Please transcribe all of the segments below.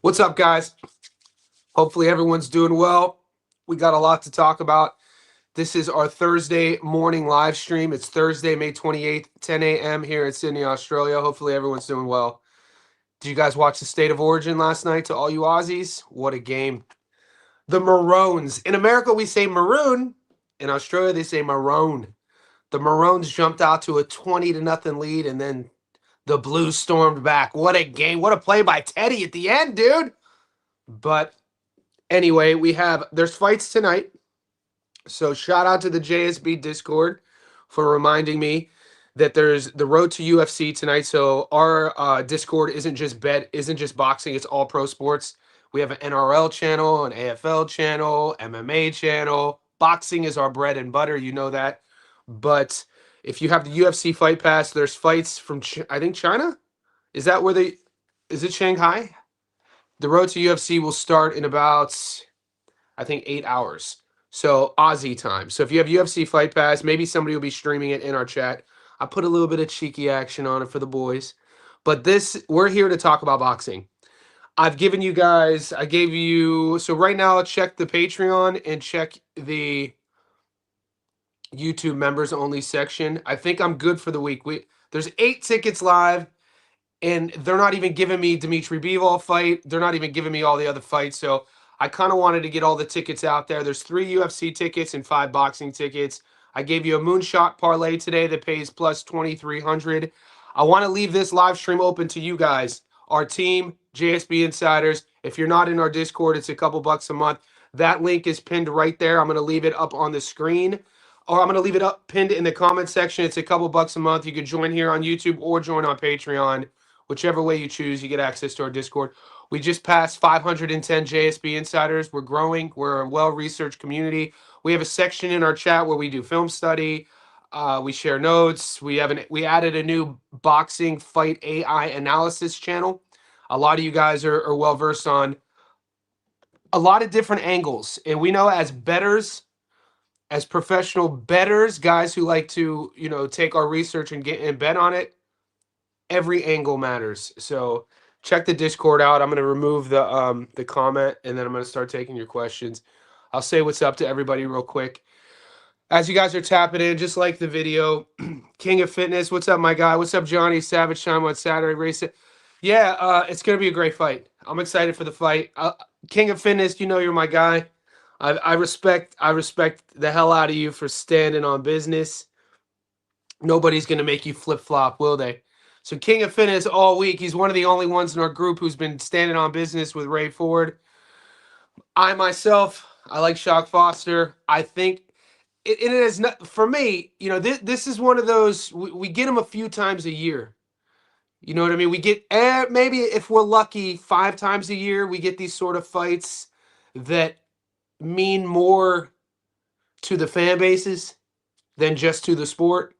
What's up, guys? Hopefully, everyone's doing well. We got a lot to talk about. This is our Thursday morning live stream. It's Thursday, May 28th, 10 a.m. here in Sydney, Australia. Hopefully, everyone's doing well. Did you guys watch the State of Origin last night to all you Aussies? What a game. The Maroons. In America, we say maroon. In Australia, they say maroon. The Maroons jumped out to a 20 to nothing lead, and then the Blues stormed back. What a game. What a play by Teddy at the end, dude. But anyway, there's fights tonight. So shout out to the JSB Discord for reminding me that there's the road to UFC tonight. So our Discord isn't just boxing, it's all pro sports. We have an NRL channel, an AFL channel, MMA channel. Boxing is our bread and butter, you know that. But if you have the UFC Fight Pass, there's fights from I think China. Is that where they is it Shanghai? The road to UFC will start in about I think 8 hours. So Aussie time. So if you have UFC Fight Pass, maybe somebody will be streaming it in our chat. I put a little bit of cheeky action on it for the boys. But we're here to talk about boxing. I gave you, so right now check the Patreon and check the YouTube members only section. I think I'm good for the week. There's 8 tickets live, and they're not even giving me Dimitri Bivol fight. They're not even giving me all the other fights. So I kind of wanted to get all the tickets out there. There's 3 UFC tickets and 5 boxing tickets. I gave you a moonshot parlay today that pays plus 2,300. I want to leave this live stream open to you guys, our team, JSB Insiders. If you're not in our Discord, it's a couple bucks a month. That link is pinned right there. I'm going to leave it up on the screen, or I'm going to leave it up pinned in the comment section. It's a couple bucks a month. You can join here on YouTube or join on Patreon. Whichever way you choose, you get access to our Discord. We just passed 510 JSB Insiders. We're growing. We're a well-researched community. We have a section in our chat where we do film study. We share notes. We added a new boxing fight AI analysis channel. A lot of you guys are well-versed on a lot of different angles. And we know as bettors, as professional bettors, guys who like to, take our research and bet on it, every angle matters. So check the Discord out. I'm going to remove the comment, and then I'm going to start taking your questions. I'll say what's up to everybody real quick. As you guys are tapping in, just like the video, King of Fitness, what's up, my guy? What's up, Johnny? Savage time on Saturday. Race it. Yeah, it's going to be a great fight. I'm excited for the fight. King of Fitness, you know you're my guy. I respect the hell out of you for standing on business. Nobody's going to make you flip-flop, will they? So King of Fitness all week. He's one of the only ones in our group who's been standing on business with Ray Ford. I like Shock Foster. I think it is not for me. This is one of those we get him a few times a year. You know what I mean? We get maybe if we're lucky 5 times a year we get these sort of fights that mean more to the fan bases than just to the sport.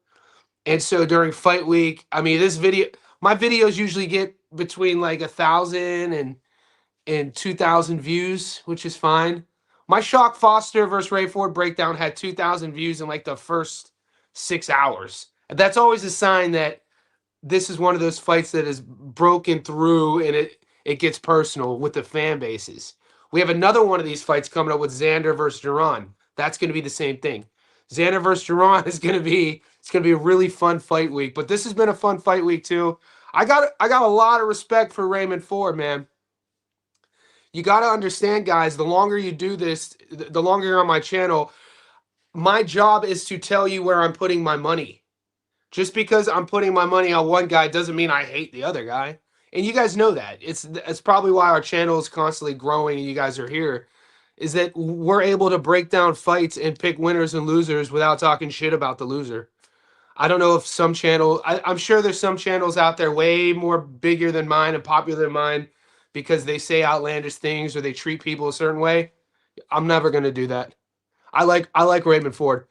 And so during fight week, I mean, my videos usually get between like 1,000 and 2,000 views, which is fine. My Shock Foster versus Ray Ford breakdown had 2,000 views in like the first 6 hours. And that's always a sign that this is one of those fights that is broken through and it gets personal with the fan bases. We have another one of these fights coming up with Xander versus Duran. That's going to be the same thing. Xander versus Duran is going to be a really fun fight week. But this has been a fun fight week too. I got a lot of respect for Raymond Ford, man. You got to understand, guys, the longer you do this, the longer you're on my channel, my job is to tell you where I'm putting my money. Just because I'm putting my money on one guy doesn't mean I hate the other guy. And you guys know that. It's probably why our channel is constantly growing and you guys are here, is that we're able to break down fights and pick winners and losers without talking shit about the loser. I don't know if I'm sure there's some channels out there way more bigger than mine and popular than mine because they say outlandish things or they treat people a certain way. I'm never going to do that. I like Raymond Ford.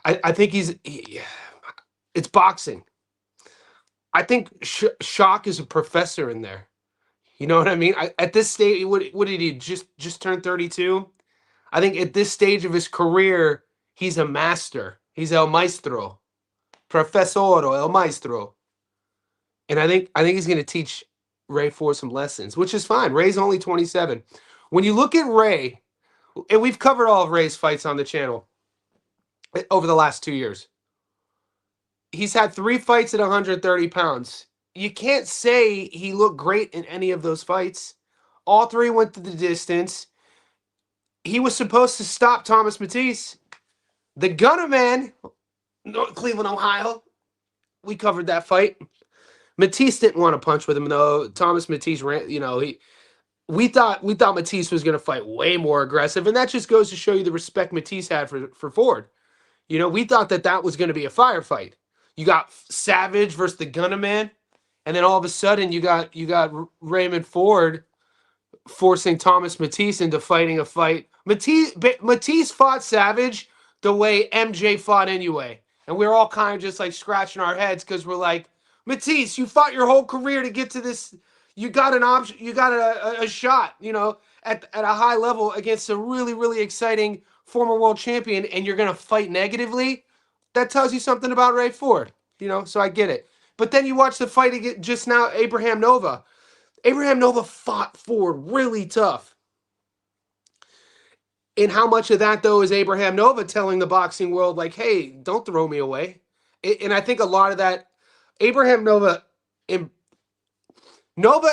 I think it's boxing. I think Shock is a professor in there. You know what I mean? At this stage, what did he just turn 32? I think at this stage of his career, he's a master. He's el maestro, profesor el maestro, and I think he's going to teach Ray Ford some lessons, which is fine. Ray's only 27. When you look at Ray, and we've covered all of Ray's fights on the channel over the last 2 years. He's had 3 fights at 130 pounds. You can't say he looked great in any of those fights. All 3 went to the distance. He was supposed to stop Thomas Matisse. The Gunner Man, Cleveland, Ohio. We covered that fight. Matisse didn't want to punch with him though. Thomas Matisse ran, we thought Matisse was going to fight way more aggressive, and that just goes to show you the respect Matisse had for Ford. We thought that was going to be a firefight. You got Savage versus the Gunner Man, and then all of a sudden you got Raymond Ford forcing Thomas Matisse into fighting a fight. Matisse fought Savage the way MJ fought anyway. And we were all kind of just like scratching our heads because we're like, Matisse, you fought your whole career to get to this. You got an option. You got a shot, at a high level against a really, really exciting former world champion, and you're going to fight negatively. That tells you something about Ray Ford, so I get it. But then you watch the fight again just now, Abraham Nova. Abraham Nova fought Ford really tough. And how much of that, though, is Abraham Nova telling the boxing world, like, hey, don't throw me away? And I think a lot of that, Abraham Nova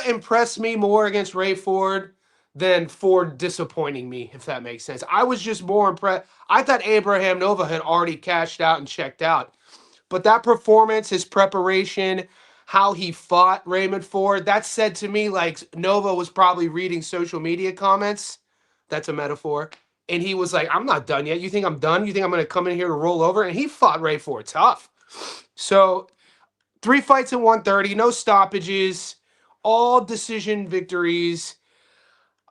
impressed me more against Ray Ford than Ford disappointing me, if that makes sense. I was just more impressed. I thought Abraham Nova had already cashed out and checked out. But that performance, his preparation, how he fought Raymond Ford, that said to me like Nova was probably reading social media comments. That's a metaphor. And he was like, I'm not done yet. You think I'm done? You think I'm going to come in here to roll over? And he fought Ray Ford tough. So 3 fights at 130, no stoppages, all decision victories.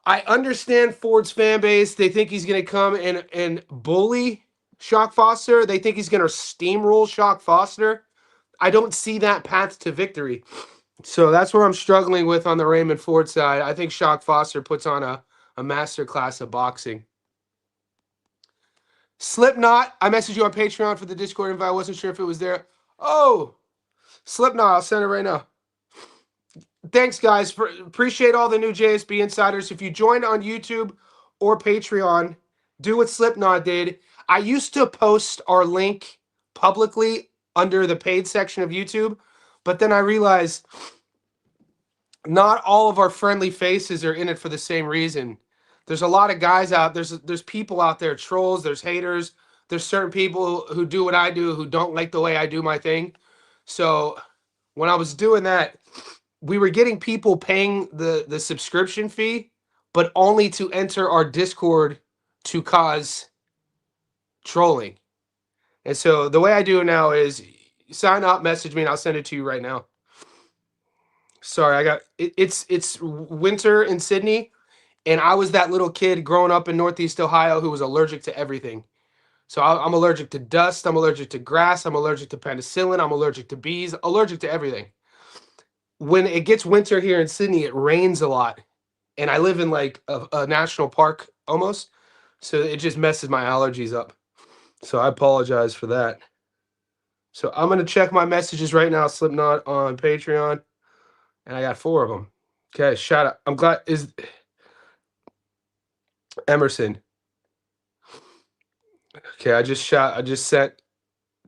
I understand Ford's fan base. They think he's going to come and bully Shock Foster. They think he's going to steamroll Shock Foster. I don't see that path to victory. So that's where I'm struggling with on the Raymond Ford side. I think Shock Foster puts on a master class of boxing. Slipknot, I messaged you on Patreon for the Discord invite. I wasn't sure if it was there. Oh, Slipknot, I'll send it right now. Thanks, guys. Appreciate all the new JSB insiders. If you joined on YouTube or Patreon, do what Slipknot did. I used to post our link publicly under the paid section of YouTube, but then I realized not all of our friendly faces are in it for the same reason. There's a lot of guys out there's people out there, trolls, there's haters, there's certain people who do what I do who don't like the way I do my thing. So when I was doing that, we were getting people paying the subscription fee, but only to enter our Discord to cause trolling. And so the way I do it now is sign up, message me, and I'll send it to you right now. Sorry, it's winter in Sydney, and I was that little kid growing up in Northeast Ohio who was allergic to everything. So I'm allergic to dust, I'm allergic to grass, I'm allergic to penicillin, I'm allergic to bees, allergic to everything. When it gets winter here in Sydney, it rains a lot, and I live in like a national park almost, so it just messes my allergies up. So I apologize for that. So I'm going to check my messages right now, Slipknot on Patreon. And I got 4 of them. Okay, shout out. I'm glad is Emerson. Okay, I just sent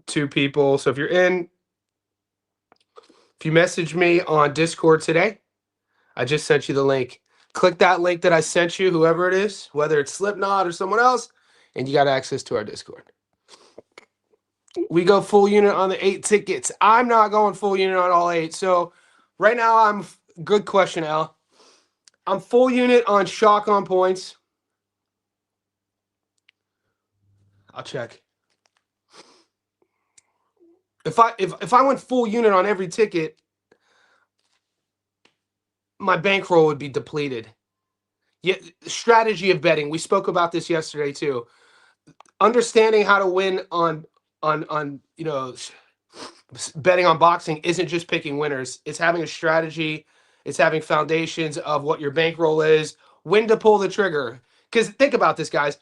2 people. So if you message me on Discord today, I just sent you the link. Click that link that I sent you, whoever it is, whether it's Slipknot or someone else, and you got access to our Discord. We go full unit on the 8 tickets. I'm not going full unit on all 8. So right now good question, Al. I'm full unit on Shock on points. I'll check. If I went full unit on every ticket, my bankroll would be depleted. Yeah, strategy of betting. We spoke about this yesterday too. Understanding how to win on betting on boxing isn't just picking winners. It's having a strategy. It's having foundations of what your bankroll is, when to pull the trigger. Because think about this, guys.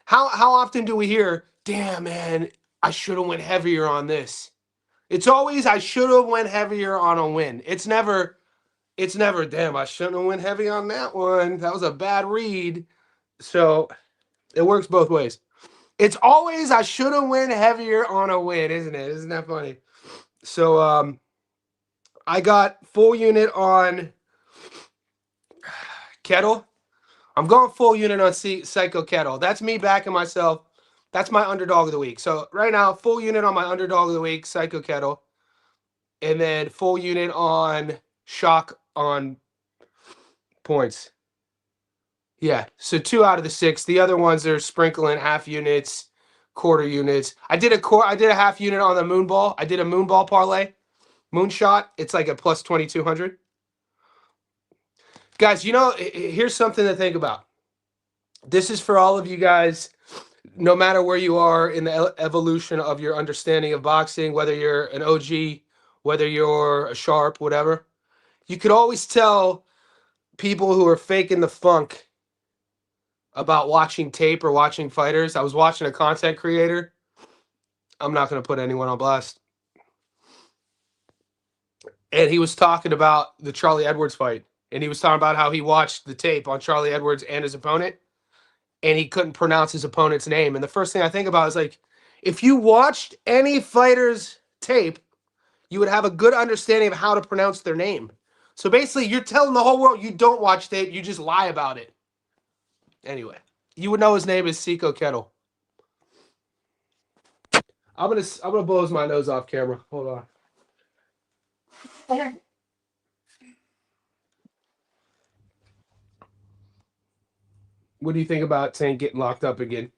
How often do we hear, damn, man, I should have went heavier on this. It's always, I should have went heavier on a win. It's never, it's never, damn, I shouldn't have went heavy on that one. That was a bad read. So it works both ways. It's always I should have went heavier on a win, isn't it? Isn't that funny? So I got full unit on Kettle. I'm going full unit on Psycho Kettle. That's me backing myself. That's my underdog of the week. So right now, full unit on my underdog of the week, Psycho Kettle. And then full unit on Shock on points. Yeah, so 2 out of the 6. The other ones are sprinkling half units, quarter units. I did a half unit on the Moonball. I did a Moonball parlay. Moonshot, it's like a plus 2,200. Guys, here's something to think about. This is for all of you guys, no matter where you are in the evolution of your understanding of boxing, whether you're an OG, whether you're a sharp, whatever. You could always tell people who are faking the funk about watching tape or watching fighters. I was watching a content creator. I'm not going to put anyone on blast. And he was talking about the Charlie Edwards fight. And he was talking about how he watched the tape on Charlie Edwards and his opponent. And he couldn't pronounce his opponent's name. And the first thing I think about is like, if you watched any fighter's tape, you would have a good understanding of how to pronounce their name. So basically, you're telling the whole world you don't watch tape, you just lie about it. Anyway, you would know his name is Seiko Kettle. I'm gonna blow my nose off camera. Hold on. What do you think about Tank getting locked up again?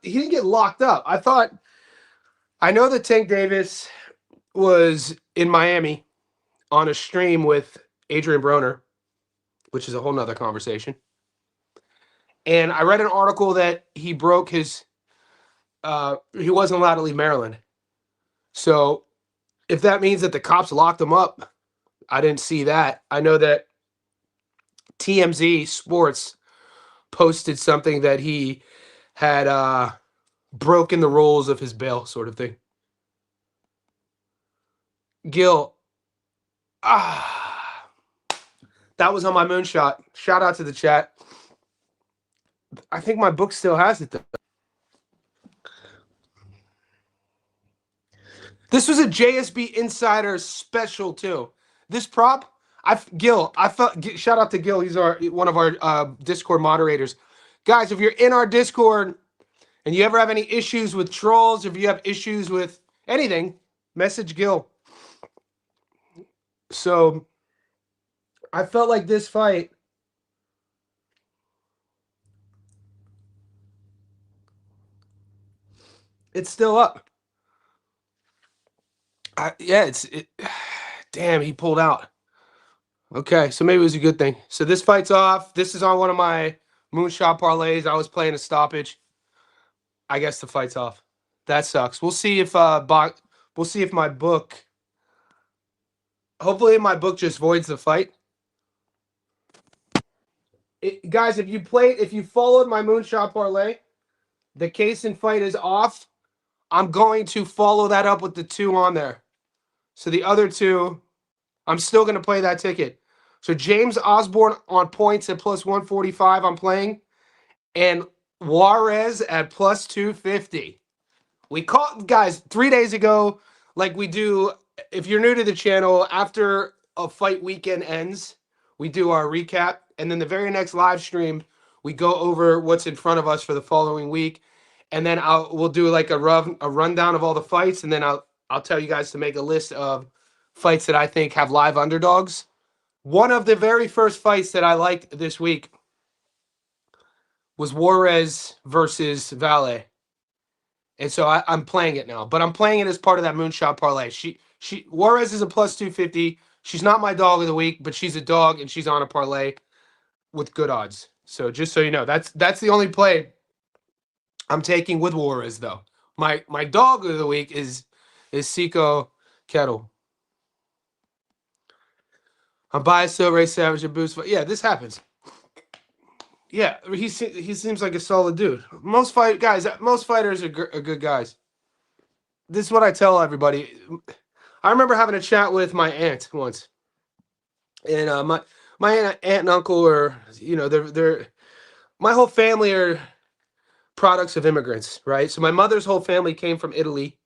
He didn't get locked up. I know that Tank Davis was in Miami on a stream with Adrian Broner, which is a whole nother conversation. And I read an article that he broke his he wasn't allowed to leave Maryland. So if that means that the cops locked him up, I didn't see that. I know that TMZ Sports posted something that he had broken the rules of his bail, sort of thing. Gil, that was on my moonshot. Shout out to the chat. I think my book still has it though. This was a JSB Insider special too. This prop, shout out to Gil. He's one of our Discord moderators. Guys, if you're in our Discord and you ever have any issues with trolls, if you have issues with anything, message Gil. So I felt like this fight, it's still up. Damn, he pulled out. Okay, so maybe it was a good thing. So this fight's off. This is on one of my moonshot parlays. I was playing a stoppage. I guess the fight's off. That sucks. We'll see if my book. Hopefully, my book just voids the fight. Guys, if you followed my moonshot parlay, the case and fight is off. I'm going to follow that up with the 2 on there. So the other 2, I'm still going to play that ticket. So James Osborne on points at plus 145, I'm playing. And Juarez at plus 250. We caught, guys, 3 days ago, like we do, if you're new to the channel, after a fight weekend ends, we do our recap. And then the very next live stream, we go over what's in front of us for the following week. And then we'll do like a rundown of all the fights. And then I'll tell you guys to make a list of fights that I think have live underdogs. One of the very first fights that I liked this week was Juarez versus Valle. And so I'm playing it now. But I'm playing it as part of that moonshot parlay. Juarez is a plus 250. She's not my dog of the week, but she's a dog and she's on a parlay with good odds. So just so you know, that's the only play I'm taking with Juarez, though. My dog of the week is Seiko Kettle. I'm biased to Ray Savage and Boost. Yeah, this happens. Yeah, he seems like a solid dude. Most fighters are good guys. This is what I tell everybody. I remember having a chat with my aunt once. And my aunt and uncle are, they're my whole family are products of immigrants, right? So my mother's whole family came from Italy,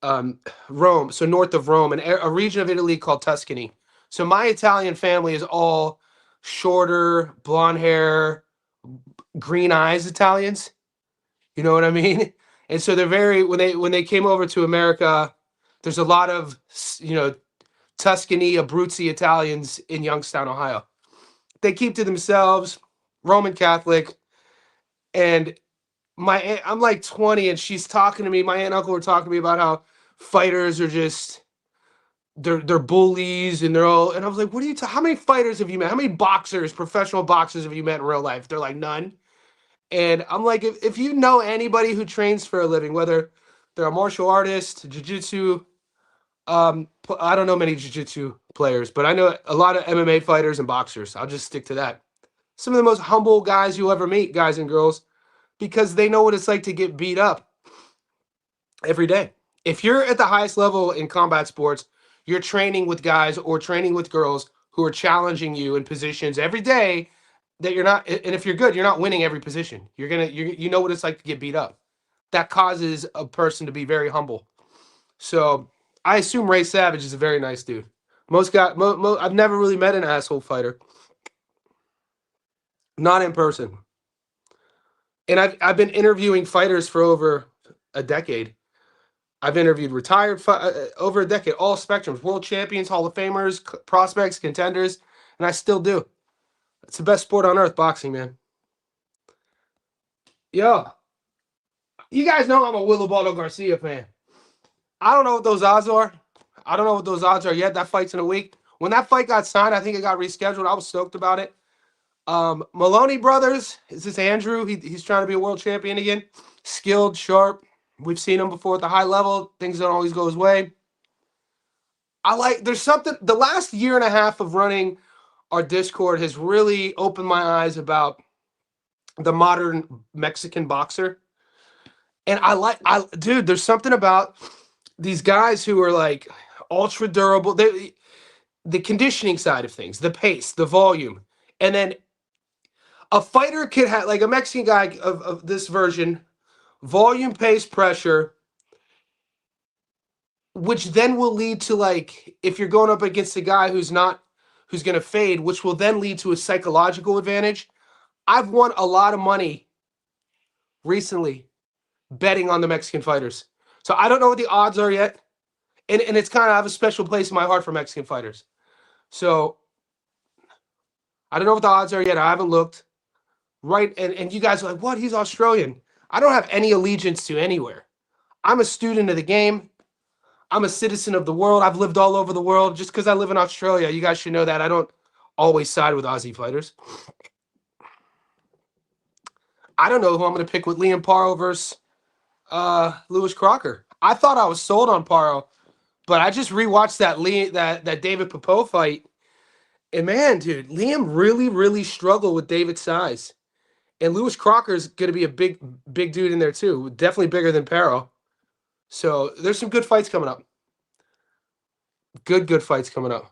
Rome, so north of Rome, and a region of Italy called Tuscany. So my Italian family is all shorter, blonde hair, green eyes Italians. You know what I mean? And so they're very when they came over to America, there's a lot of Tuscany, Abruzzi Italians in Youngstown, Ohio. They keep to themselves, Roman Catholic, and I'm like 20, and she's talking to me. My aunt and uncle were talking to me about how fighters are just they're bullies, and they're all. And I was like, "What are you? How many fighters have you met? How many boxers, professional boxers, have you met in real life?" They're like, "None." And I'm like, if you know anybody who trains for a living, whether they're a martial artist, jiu-jitsu, I don't know many jiu-jitsu players, but I know a lot of MMA fighters and boxers. I'll just stick to that. Some of the most humble guys you'll ever meet, guys and girls, because they know what it's like to get beat up every day. If you're at the highest level in combat sports, you're training with guys or training with girls who are challenging you in positions every day that you're not. And if you're good, you're not winning every position. You know what it's like to get beat up. That causes a person to be very humble. So I assume Ray Savage is a very nice dude. I've never really met an asshole fighter, not in person. And I've been interviewing fighters for over a decade. I've interviewed retired over a decade, all spectrums, world champions, Hall of Famers, prospects, contenders, and I still do. It's the best sport on earth, boxing, man. Yo, you guys know I'm a Willibaldo Garcia fan. I don't know what those odds are. I don't know what those odds are yet. That fight's in a week. When that fight got signed, I think it got rescheduled. I was stoked about it. Maloney brothers, is this Andrew? He's trying to be a world champion again. Skilled, sharp. We've seen him before at the high level. Things don't always go his way. There's something, the last year and a half of running our Discord has really opened my eyes about the modern Mexican boxer. And dude, there's something about these guys who are like ultra durable. The conditioning side of things, the pace, the volume. And then a fighter could have, like a Mexican guy of this version, volume, pace, pressure, which then will lead to, like, if you're going up against a guy who's going to fade, which will then lead to a psychological advantage. I've won a lot of money recently betting on the Mexican fighters. So I don't know what the odds are yet. And it's kind of, I have a special place in my heart for Mexican fighters. So I don't know what the odds are yet. I haven't looked. Right. And you guys are like, what? He's Australian. I don't have any allegiance to anywhere. I'm a student of the game. I'm a citizen of the world. I've lived all over the world. Just because I live in Australia, you guys should know that I don't always side with Aussie fighters. I don't know who I'm going to pick with Liam Paro versus Lewis Crocker. I thought I was sold on Paro, but I just rewatched that David Popot fight. And man, dude, Liam really, really struggled with David's size. And Lewis Crocker is going to be a big dude in there too. Definitely bigger than Paro. So there's some good fights coming up. Good fights coming up.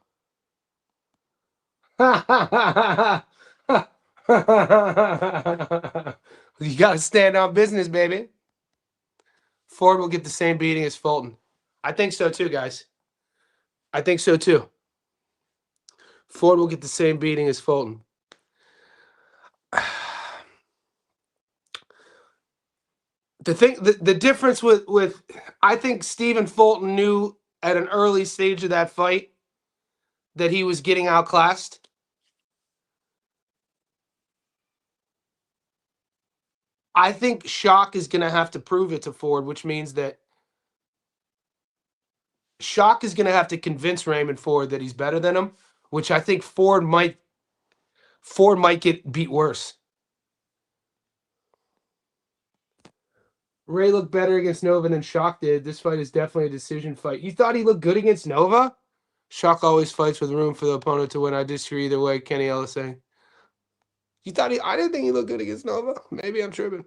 You got to stand on business, baby. Ford will get the same beating as Fulton. I think so too, guys. I think so too. Ford will get the same beating as Fulton. The difference with I think Stephen Fulton knew at an early stage of that fight that he was getting outclassed. I think Shock is going to have to prove it to Ford, which means that Shock is going to have to convince Raymond Ford that he's better than him, which I think Ford might get beat worse. Ray looked better against Nova than Shock did. This fight is definitely a decision fight. You thought he looked good against Nova? Shock always fights with room for the opponent to win. I disagree either way, Kenny Ellis saying. I didn't think he looked good against Nova. Maybe I'm tripping.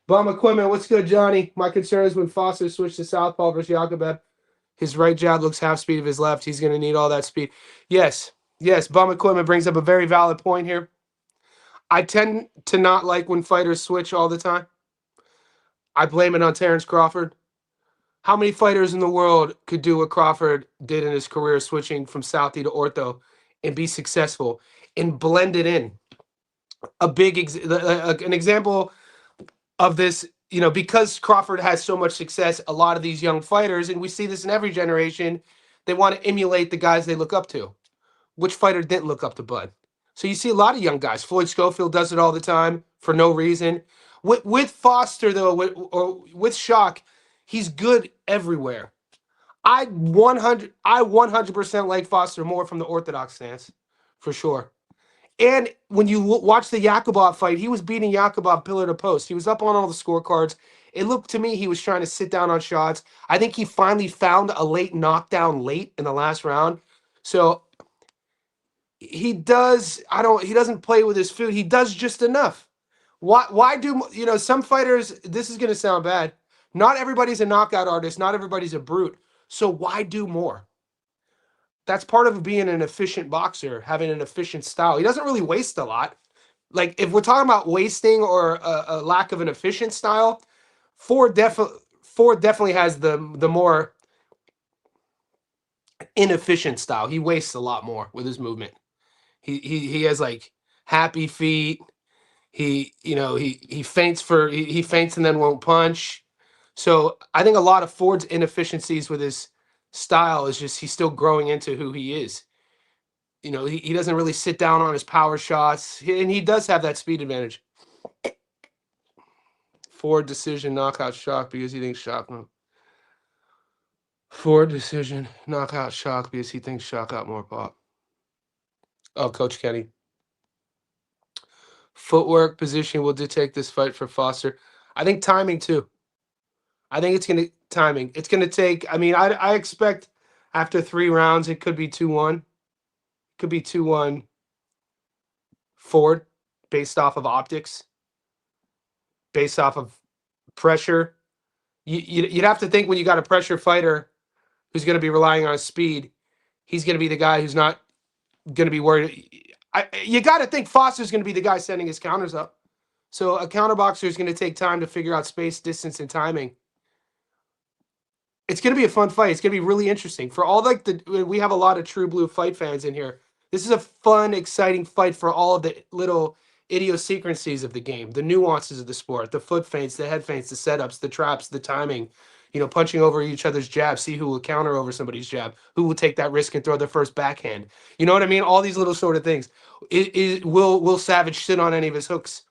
Bomb equipment, what's good, Johnny? My concern is when Foster switched to southpaw versus Yakubov, his right jab looks half speed of his left. He's going to need all that speed. Yes. Yes, bum equipment brings up a very valid point here. I tend to not like when fighters switch all the time. I blame it on Terrence Crawford. How many fighters in the world could do what Crawford did in his career, switching from Southie to ortho and be successful and blend it in? An example of this, because Crawford has so much success, a lot of these young fighters, and we see this in every generation, they want to emulate the guys they look up to. Which fighter didn't look up to Bud? So you see a lot of young guys. Floyd Schofield does it all the time for no reason. With Foster though, with Shock, he's good everywhere. I 100% like Foster more from the orthodox stance, for sure. And when you watch the Yakubov fight, he was beating Yakubov pillar to post. He was up on all the scorecards. It looked to me he was trying to sit down on shots. I think he finally found a late knockdown late in the last round. So he does. He doesn't play with his food. He does just enough. Why do some fighters? This is going to sound bad. Not everybody's a knockout artist. Not everybody's a brute. So why do more? That's part of being an efficient boxer, having an efficient style. He doesn't really waste a lot. Like if we're talking about wasting or a lack of an efficient style, Ford definitely has the more inefficient style. He wastes a lot more with his movement. He has like happy feet. He he feints and then won't punch. So I think a lot of Ford's inefficiencies with his style is just he's still growing into who he is. He doesn't really sit down on his power shots, and he does have that speed advantage. Ford decision knockout shock because he thinks shock. Ford decision knockout shock because he thinks shock got more pop. Oh, Coach Kenny. Footwork position will dictate this fight for Foster. I think timing too. I think it's gonna timing. It's gonna take. I mean, I expect after 3 rounds it could be 2-1. Could be 2-1 Ford, based off of optics, based off of pressure. You'd have to think when you got a pressure fighter who's going to be relying on his speed, he's going to be the guy who's not going to be worried. You got to think Foster's going to be the guy setting his counters up. So a counter boxer is going to take time to figure out space, distance, and timing. It's going to be a fun fight. It's going to be really interesting. For all we have a lot of true blue fight fans in here. This is a fun, exciting fight for all of the little idiosyncrasies of the game, the nuances of the sport, the foot feints, the head feints, the setups, the traps, the timing, punching over each other's jabs, see who will counter over somebody's jab, who will take that risk and throw their first backhand. You know what I mean? All these little sort of things. Will Savage sit on any of his hooks?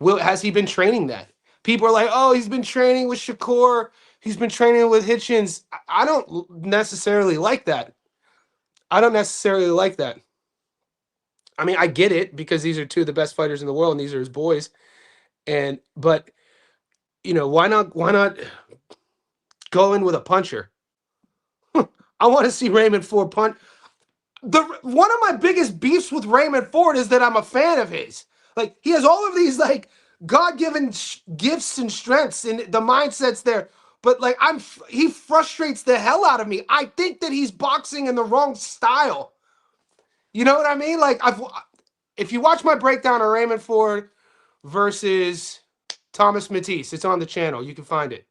Has he been training that? People are like, oh, he's been training with Shakur. He's been training with Hitchens. I don't necessarily like that. I don't necessarily like that. I mean, I get it because these are two of the best fighters in the world and these are his boys. But why not go in with a puncher? I want to see Raymond Ford punch. One of my biggest beefs with Raymond Ford is that I'm a fan of his. Like he has all of these like God-given gifts and strengths and the mindset's there. But like he frustrates the hell out of me. I think that he's boxing in the wrong style. You know what I mean? Like if you watch my breakdown of Raymond Ford versus Thomas Matisse, it's on the channel. You can find it.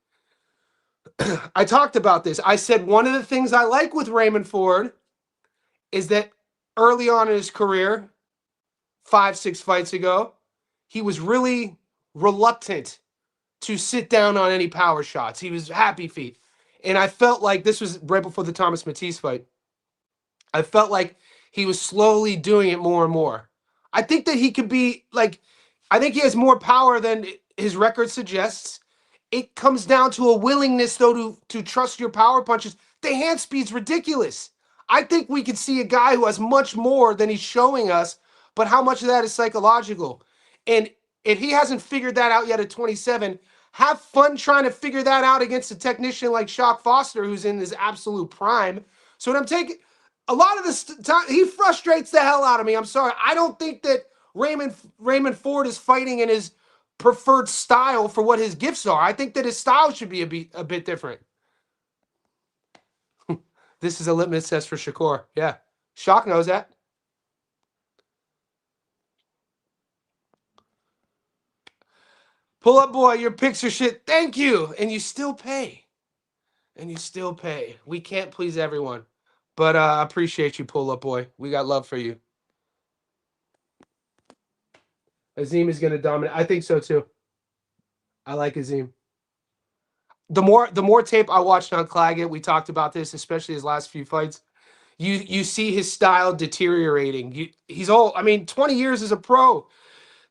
I talked about this. I said one of the things I like with Raymond Ford is that early on in his career, 5-6 fights ago, he was really reluctant to sit down on any power shots. He was happy feet. And I felt like this was right before the Thomas Matisse fight. I felt like he was slowly doing it more and more. I think that he could be like, I think he has more power than his record suggests. It comes down to a willingness, though, to trust your power punches. The hand speed's ridiculous. I think we could see a guy who has much more than he's showing us, but how much of that is psychological? And if he hasn't figured that out yet at 27, have fun trying to figure that out against a technician like Shock Foster, who's in his absolute prime. So what I'm taking, a lot of this time, he frustrates the hell out of me. I'm sorry. I don't think that Raymond Ford is fighting in his preferred style for what his gifts are. I think that his style should be a bit different. This is a litmus test for Shakur. Yeah. Shock knows that. Pull up boy, your picture shit. Thank you. And you still pay. And you still pay. We can't please everyone. But I appreciate you, pull up boy. We got love for you. Azim is gonna dominate. I think so too. I like Azim. The more tape I watched on Claggett, we talked about this, especially his last few fights. You see his style deteriorating. He's old. I mean, 20 years as a pro.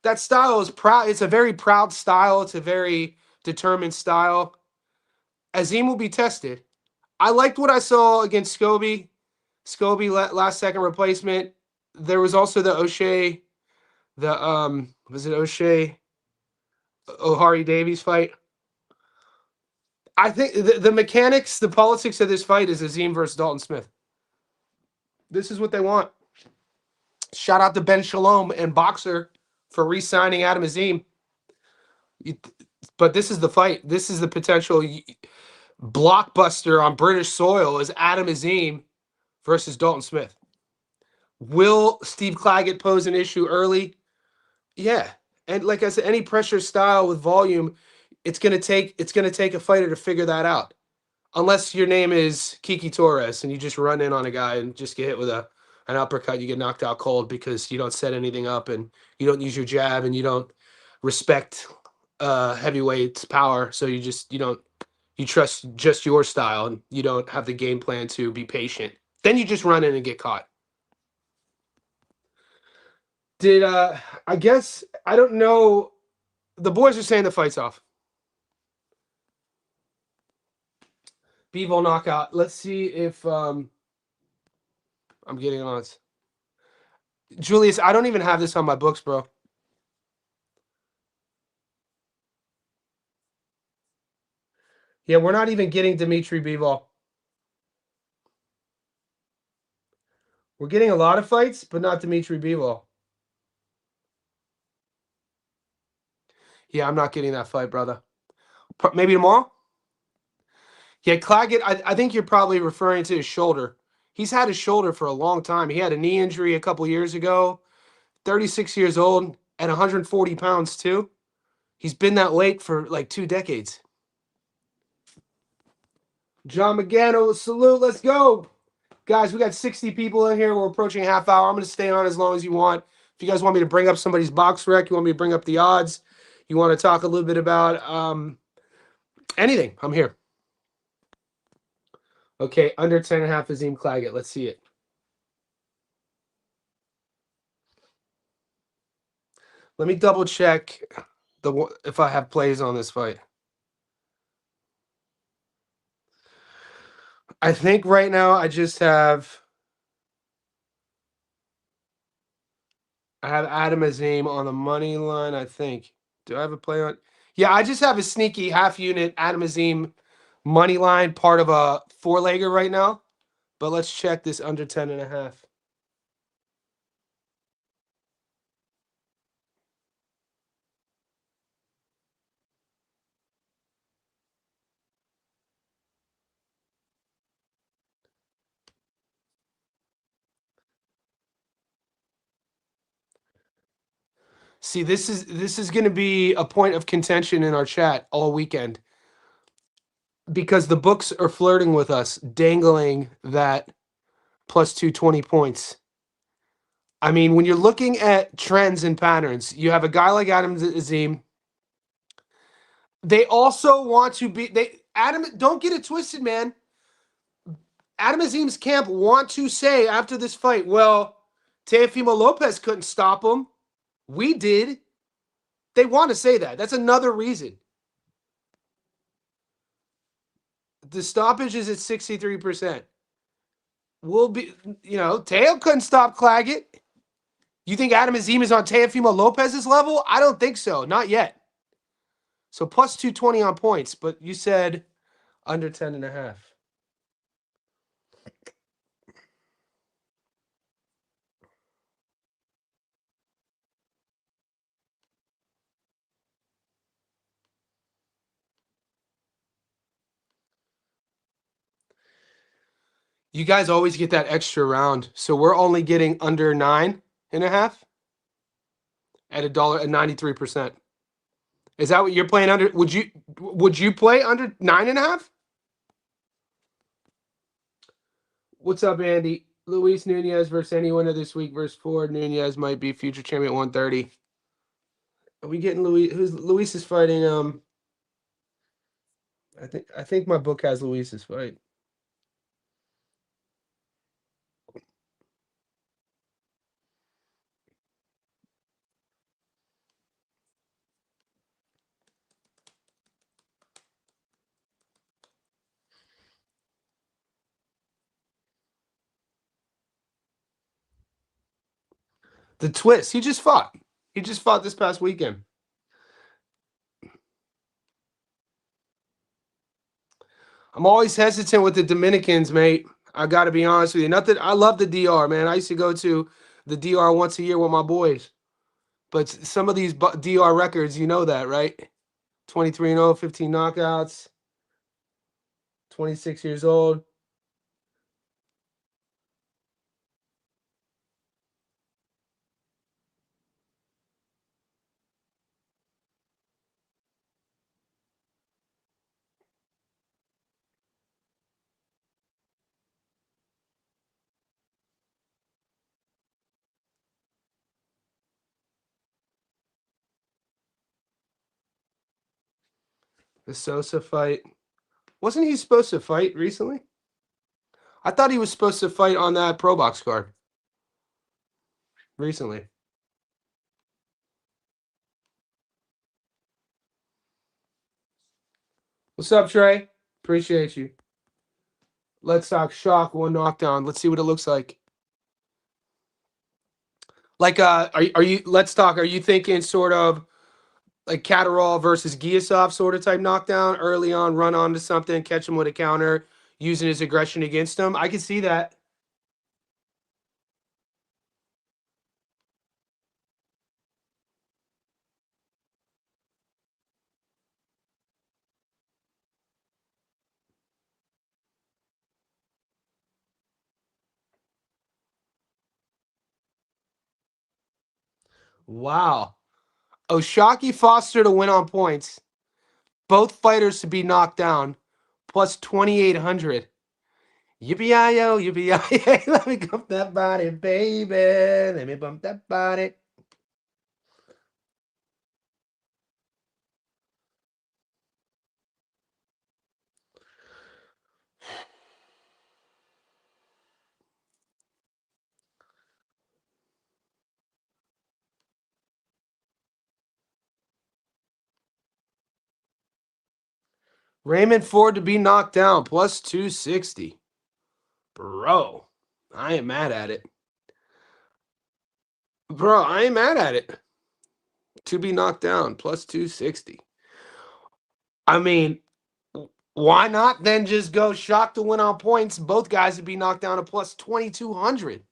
That style is proud. It's a very proud style. It's a very determined style. Azim will be tested. I liked what I saw against Scobie. Scobie last second replacement. There was also the O'Shea, was it O'Shea O'Hari Davies fight? I think the mechanics, the politics of this fight is Azim versus Dalton Smith. This is what they want. Shout out to Ben Shalom and Boxer for re-signing Adam Azim. But this is the fight. This is the potential blockbuster on British soil is Adam Azim versus Dalton Smith. Will Steve Claggett pose an issue early? Yeah. And like I said, any pressure style with volume, it's gonna take a fighter to figure that out. Unless your name is Kiki Torres and you just run in on a guy and just get hit with an uppercut, you get knocked out cold because you don't set anything up and you don't use your jab and you don't respect heavyweight's power. So you trust just your style and you don't have the game plan to be patient. Then you just run in and get caught. I guess I don't know. The boys are saying the fight's off. Bivol knockout. Let's see if I'm getting odds. Julius, I don't even have this on my books, bro. Yeah, we're not even getting Dimitri Bivol. We're getting a lot of fights, but not Dimitri Bivol. Yeah, I'm not getting that fight, brother. Maybe tomorrow? Yeah, Claggett, I think you're probably referring to his shoulder. He's had his shoulder for a long time. He had a knee injury a couple years ago. 36 years old and 140 pounds too. He's been that weight for like 2 decades. John Magano, salute. Let's go. Guys, we got 60 people in here. We're approaching a half hour. I'm going to stay on as long as you want. If you guys want me to bring up somebody's box rec, you want me to bring up the odds, you want to talk a little bit about anything, I'm here. Okay, under 10.5 Azim Claggett. Let's see it. Let me double check if I have plays on this fight. I think right now I just have Adam Azim on the money line, I think. Do I have a play on? Yeah, I just have a sneaky half unit Adam Azim money line, part of a 4-legger right now. But let's check this under 10.5. See, this is going to be a point of contention in our chat all weekend because the books are flirting with us, dangling that plus 220 points. I mean, when you're looking at trends and patterns, you have a guy like Adam Azim. They also want to be Adam. Don't get it twisted, man. Adam Azim's camp want to say after this fight, well, Teofimo Lopez couldn't stop him. We did. They want to say that. That's another reason. The stoppage is at 63%. We'll be, Teo couldn't stop Claggett. You think Adam Azim is on Teofimo Lopez's level? I don't think so. Not yet. So plus 220 on points, but you said under 10.5. You guys always get that extra round. So we're only getting under 9.5 at $1 at 93%. Is that what you're playing under? Would you play under 9.5? What's up, Andy? Luis Nunez versus any winner this week versus Ford. Nunez might be future champion at 130. Are we getting Luis? Who's Luis is fighting? I think my book has Luis's fight. The twist. He just fought. He just fought this past weekend. I'm always hesitant with the Dominicans, mate. I got to be honest with you. Nothing. I love the DR, man. I used to go to the DR once a year with my boys. But some of these DR records, you know that, right? 23-0, 15 knockouts, 26 years old. The Sosa fight. Wasn't he supposed to fight recently? I thought he was supposed to fight on that Pro Box card recently. What's up, Trey? Appreciate you. Let's talk shock, one knockdown. Let's see what it looks like. Like, are you? Let's talk. Are you thinking sort of like Catterall versus Giasov sort of type knockdown early on, run onto something, catch him with a counter, using his aggression against him? I can see that. Wow. Oshaki Foster to win on points. Both fighters to be knocked down, plus 2,800. Yippee-yi-yo, yippee-yi-yay. Let me bump that body, baby. Let me bump that body. Raymond Ford to be knocked down, plus 260. Bro, I ain't mad at it. Bro, I ain't mad at it. To be knocked down, plus 260. I mean, why not then just go shock to win on points? Both guys would be knocked down to plus 2,200.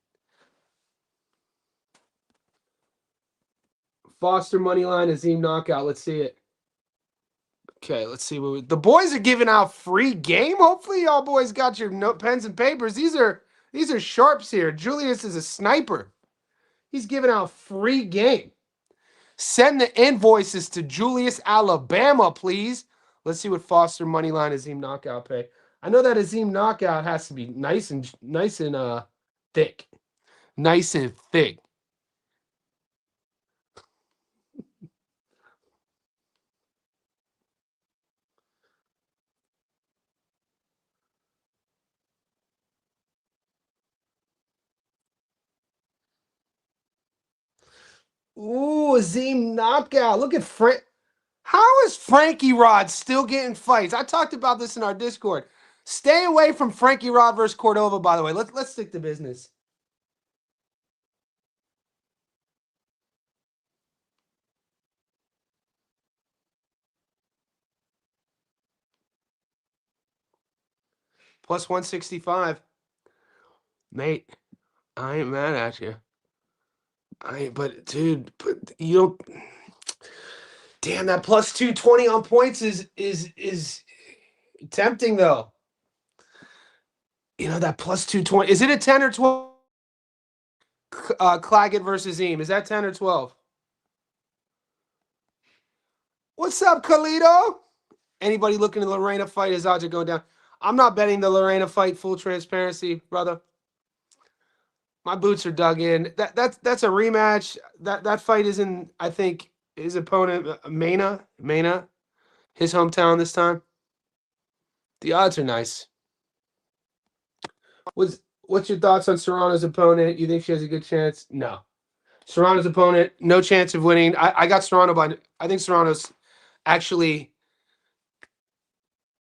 Foster money line, Azim knockout. Let's see it. Okay, let's see what the boys are giving out free game. Hopefully, y'all boys got your pens and papers. These are sharps here. Julius is a sniper. He's giving out free game. Send the invoices to Julius, Alabama, please. Let's see what Foster moneyline Azim knockout pay. I know that Azim knockout has to be nice and thick, nice and thick. Ooh, Azim knockout. Look at Frank. How is Frankie Rod still getting fights? I talked about this in our Discord. Stay away from Frankie Rod versus Cordova, by the way. Let's stick to business. Plus 165. Mate, I ain't mad at you. But dude, you don't. Damn, that plus 220 on points is tempting though. You know that plus 220. Is it a 10 or 12? Claggett versus Eam. Is that 10 or 12? What's up, Carlito? Anybody looking at Lorena fight? His odds are going down. I'm not betting the Lorena fight. Full transparency, brother. My boots are dug in. That's a rematch. That fight is in. I think his opponent Mena, his hometown this time. The odds are nice. What's your thoughts on Serrano's opponent? You think she has a good chance? No. Serrano's opponent, no chance of winning. I got Serrano by. I think Serrano's actually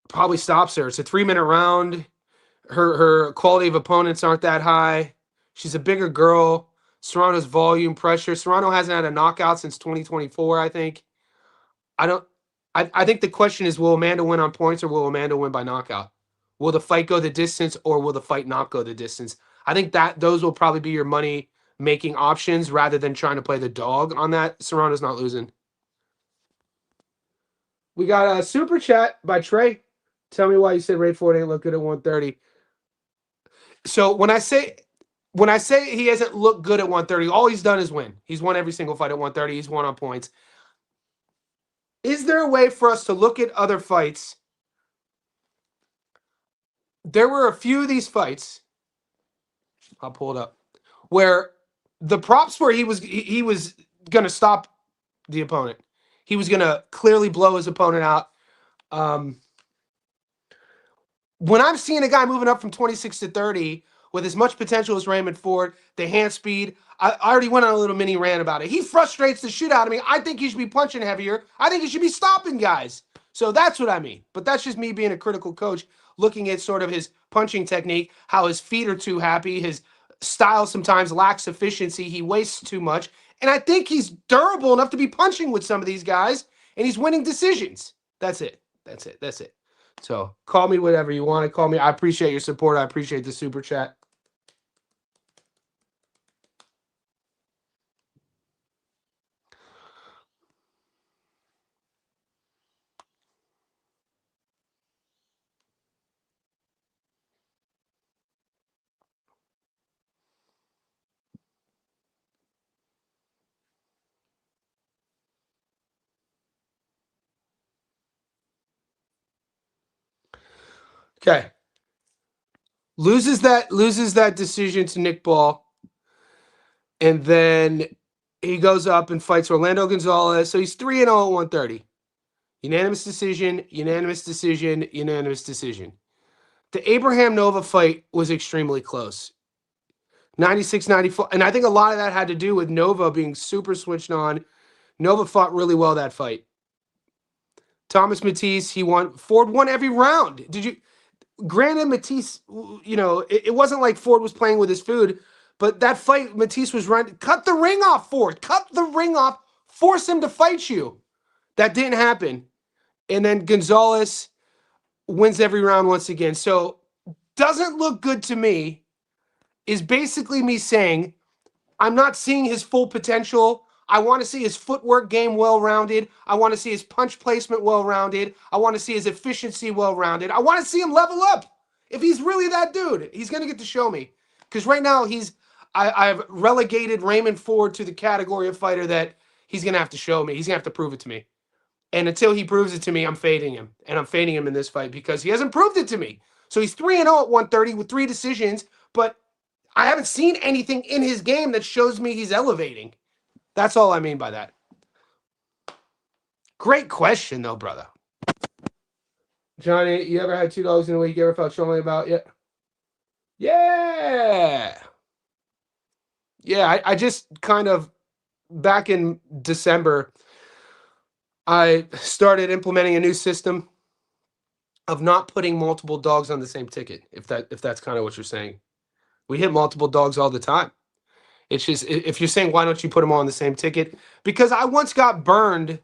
probably stops her. It's a 3-minute round. Her quality of opponents aren't that high. She's a bigger girl. Serrano's volume, pressure. Serrano hasn't had a knockout since 2024, I think. I don't I think the question is, will Amanda win on points or will Amanda win by knockout? Will the fight go the distance or will the fight not go the distance? I think that those will probably be your money making options rather than trying to play the dog on that. Serrano's not losing. We got a super chat by Trey. Tell me why you said Ray Ford ain't look good at 130. So when I say he hasn't looked good at 130, all he's done is win. He's won every single fight at 130. He's won on points. Is there a way for us to look at other fights? There were a few of these fights. I'll pull it up. Where the props were he was going to stop the opponent. He was going to clearly blow his opponent out. When I'm seeing a guy moving up from 26 to 30 with as much potential as Raymond Ford, the hand speed, I already went on a little mini rant about it. He frustrates the shit out of me. I think he should be punching heavier. I think he should be stopping guys. So that's what I mean. But that's just me being a critical coach, looking at sort of his punching technique, how his feet are too happy, his style sometimes lacks efficiency, he wastes too much. And I think he's durable enough to be punching with some of these guys, and he's winning decisions. That's it. That's it. That's it. So call me whatever you want to call me. I appreciate your support. I appreciate the super chat. Okay. Loses that decision to Nick Ball. And then he goes up and fights Orlando Gonzalez. So he's 3-0 at 130. Unanimous decision, unanimous decision, unanimous decision. The Abraham Nova fight was extremely close. 96-94. And I think a lot of that had to do with Nova being super switched on. Nova fought really well that fight. Thomas Matisse, he won. Ford won every round. Did you? Granted, Matisse, it wasn't like Ford was playing with his food, but that fight, Matisse was running. Cut the ring off, Ford. Cut the ring off. Force him to fight you. That didn't happen. And then Gonzalez wins every round once again. So doesn't look good to me is basically me saying I'm not seeing his full potential. I want to see his footwork game well-rounded. I want to see his punch placement well-rounded. I want to see his efficiency well-rounded. I want to see him level up. If he's really that dude, he's going to get to show me. Because right now, I've relegated Raymond Ford to the category of fighter that he's going to have to show me. He's going to have to prove it to me. And until he proves it to me, I'm fading him. And I'm fading him in this fight because he hasn't proved it to me. So he's 3-0 at 130 with 3 decisions, but I haven't seen anything in his game that shows me he's elevating. That's all I mean by that. Great question, though, brother. Johnny, you ever had 2 dogs in a week you ever felt strongly about yet? Yeah. Yeah, I just kind of, back in December, I started implementing a new system of not putting multiple dogs on the same ticket, if that's kind of what you're saying. We hit multiple dogs all the time. It's just, if you're saying, why don't you put them all on the same ticket? Because I once got burned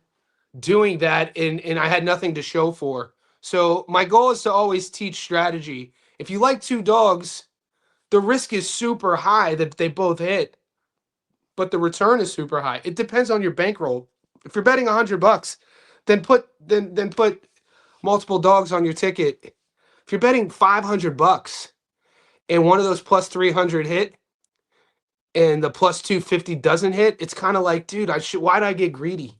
doing that and I had nothing to show for. So my goal is to always teach strategy. If you like 2 dogs, the risk is super high that they both hit, but the return is super high. It depends on your bankroll. If you're betting $100, then put multiple dogs on your ticket. If you're betting $500 and one of those plus 300 hit and the plus 250 doesn't hit, it's kind of like, dude, why'd I get greedy?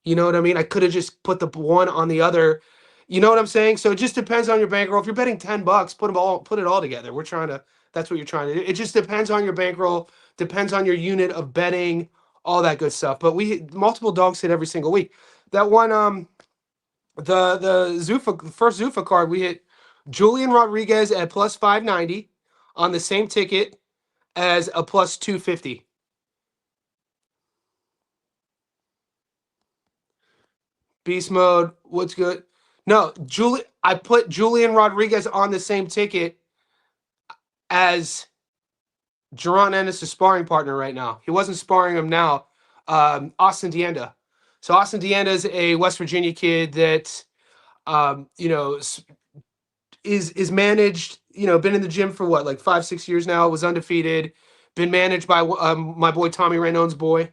You know what I mean? I could have just put the one on the other. You know what I'm saying? So it just depends on your bankroll. If you're betting $10, put it all together. We're trying to. That's what you're trying to do. It just depends on your bankroll. Depends on your unit of betting, all that good stuff. But we multiple dogs hit every single week. That one, the first Zuffa card we hit Julian Rodriguez at plus 590 on the same ticket as a plus 250. Beast mode, what's good? No, I put Julian Rodriguez on the same ticket as Jaron Ennis' sparring partner right now. He wasn't sparring him now. Austin Dienda. So Austin Dienda is a West Virginia kid that you know, is managed. You know, been in the gym for what, like 5-6 years now. Was undefeated. Been managed by my boy Tommy Raynone's boy,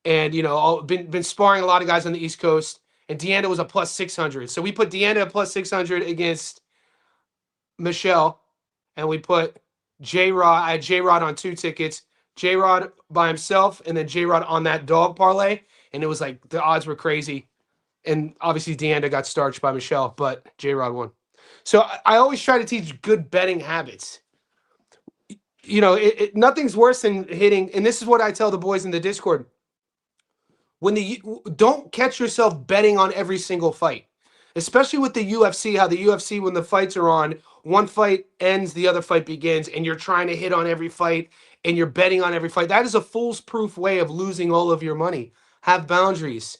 and you know, been sparring a lot of guys on the East Coast. And Deanna was a plus 600. So we put Deanna at plus 600 against Michelle, and we put J Rod. I had J Rod on 2 tickets. J Rod by himself, and then J Rod on that dog parlay. And it was like the odds were crazy. And obviously Deanna got starched by Michelle, but J Rod won. So I always try to teach good betting habits. You know, nothing's worse than hitting, and this is what I tell the boys in the Discord. Don't catch yourself betting on every single fight, especially with the UFC. How the UFC, when the fights are on, one fight ends, the other fight begins, and you're trying to hit on every fight and you're betting on every fight. That is a fool's-proof way of losing all of your money. Have boundaries.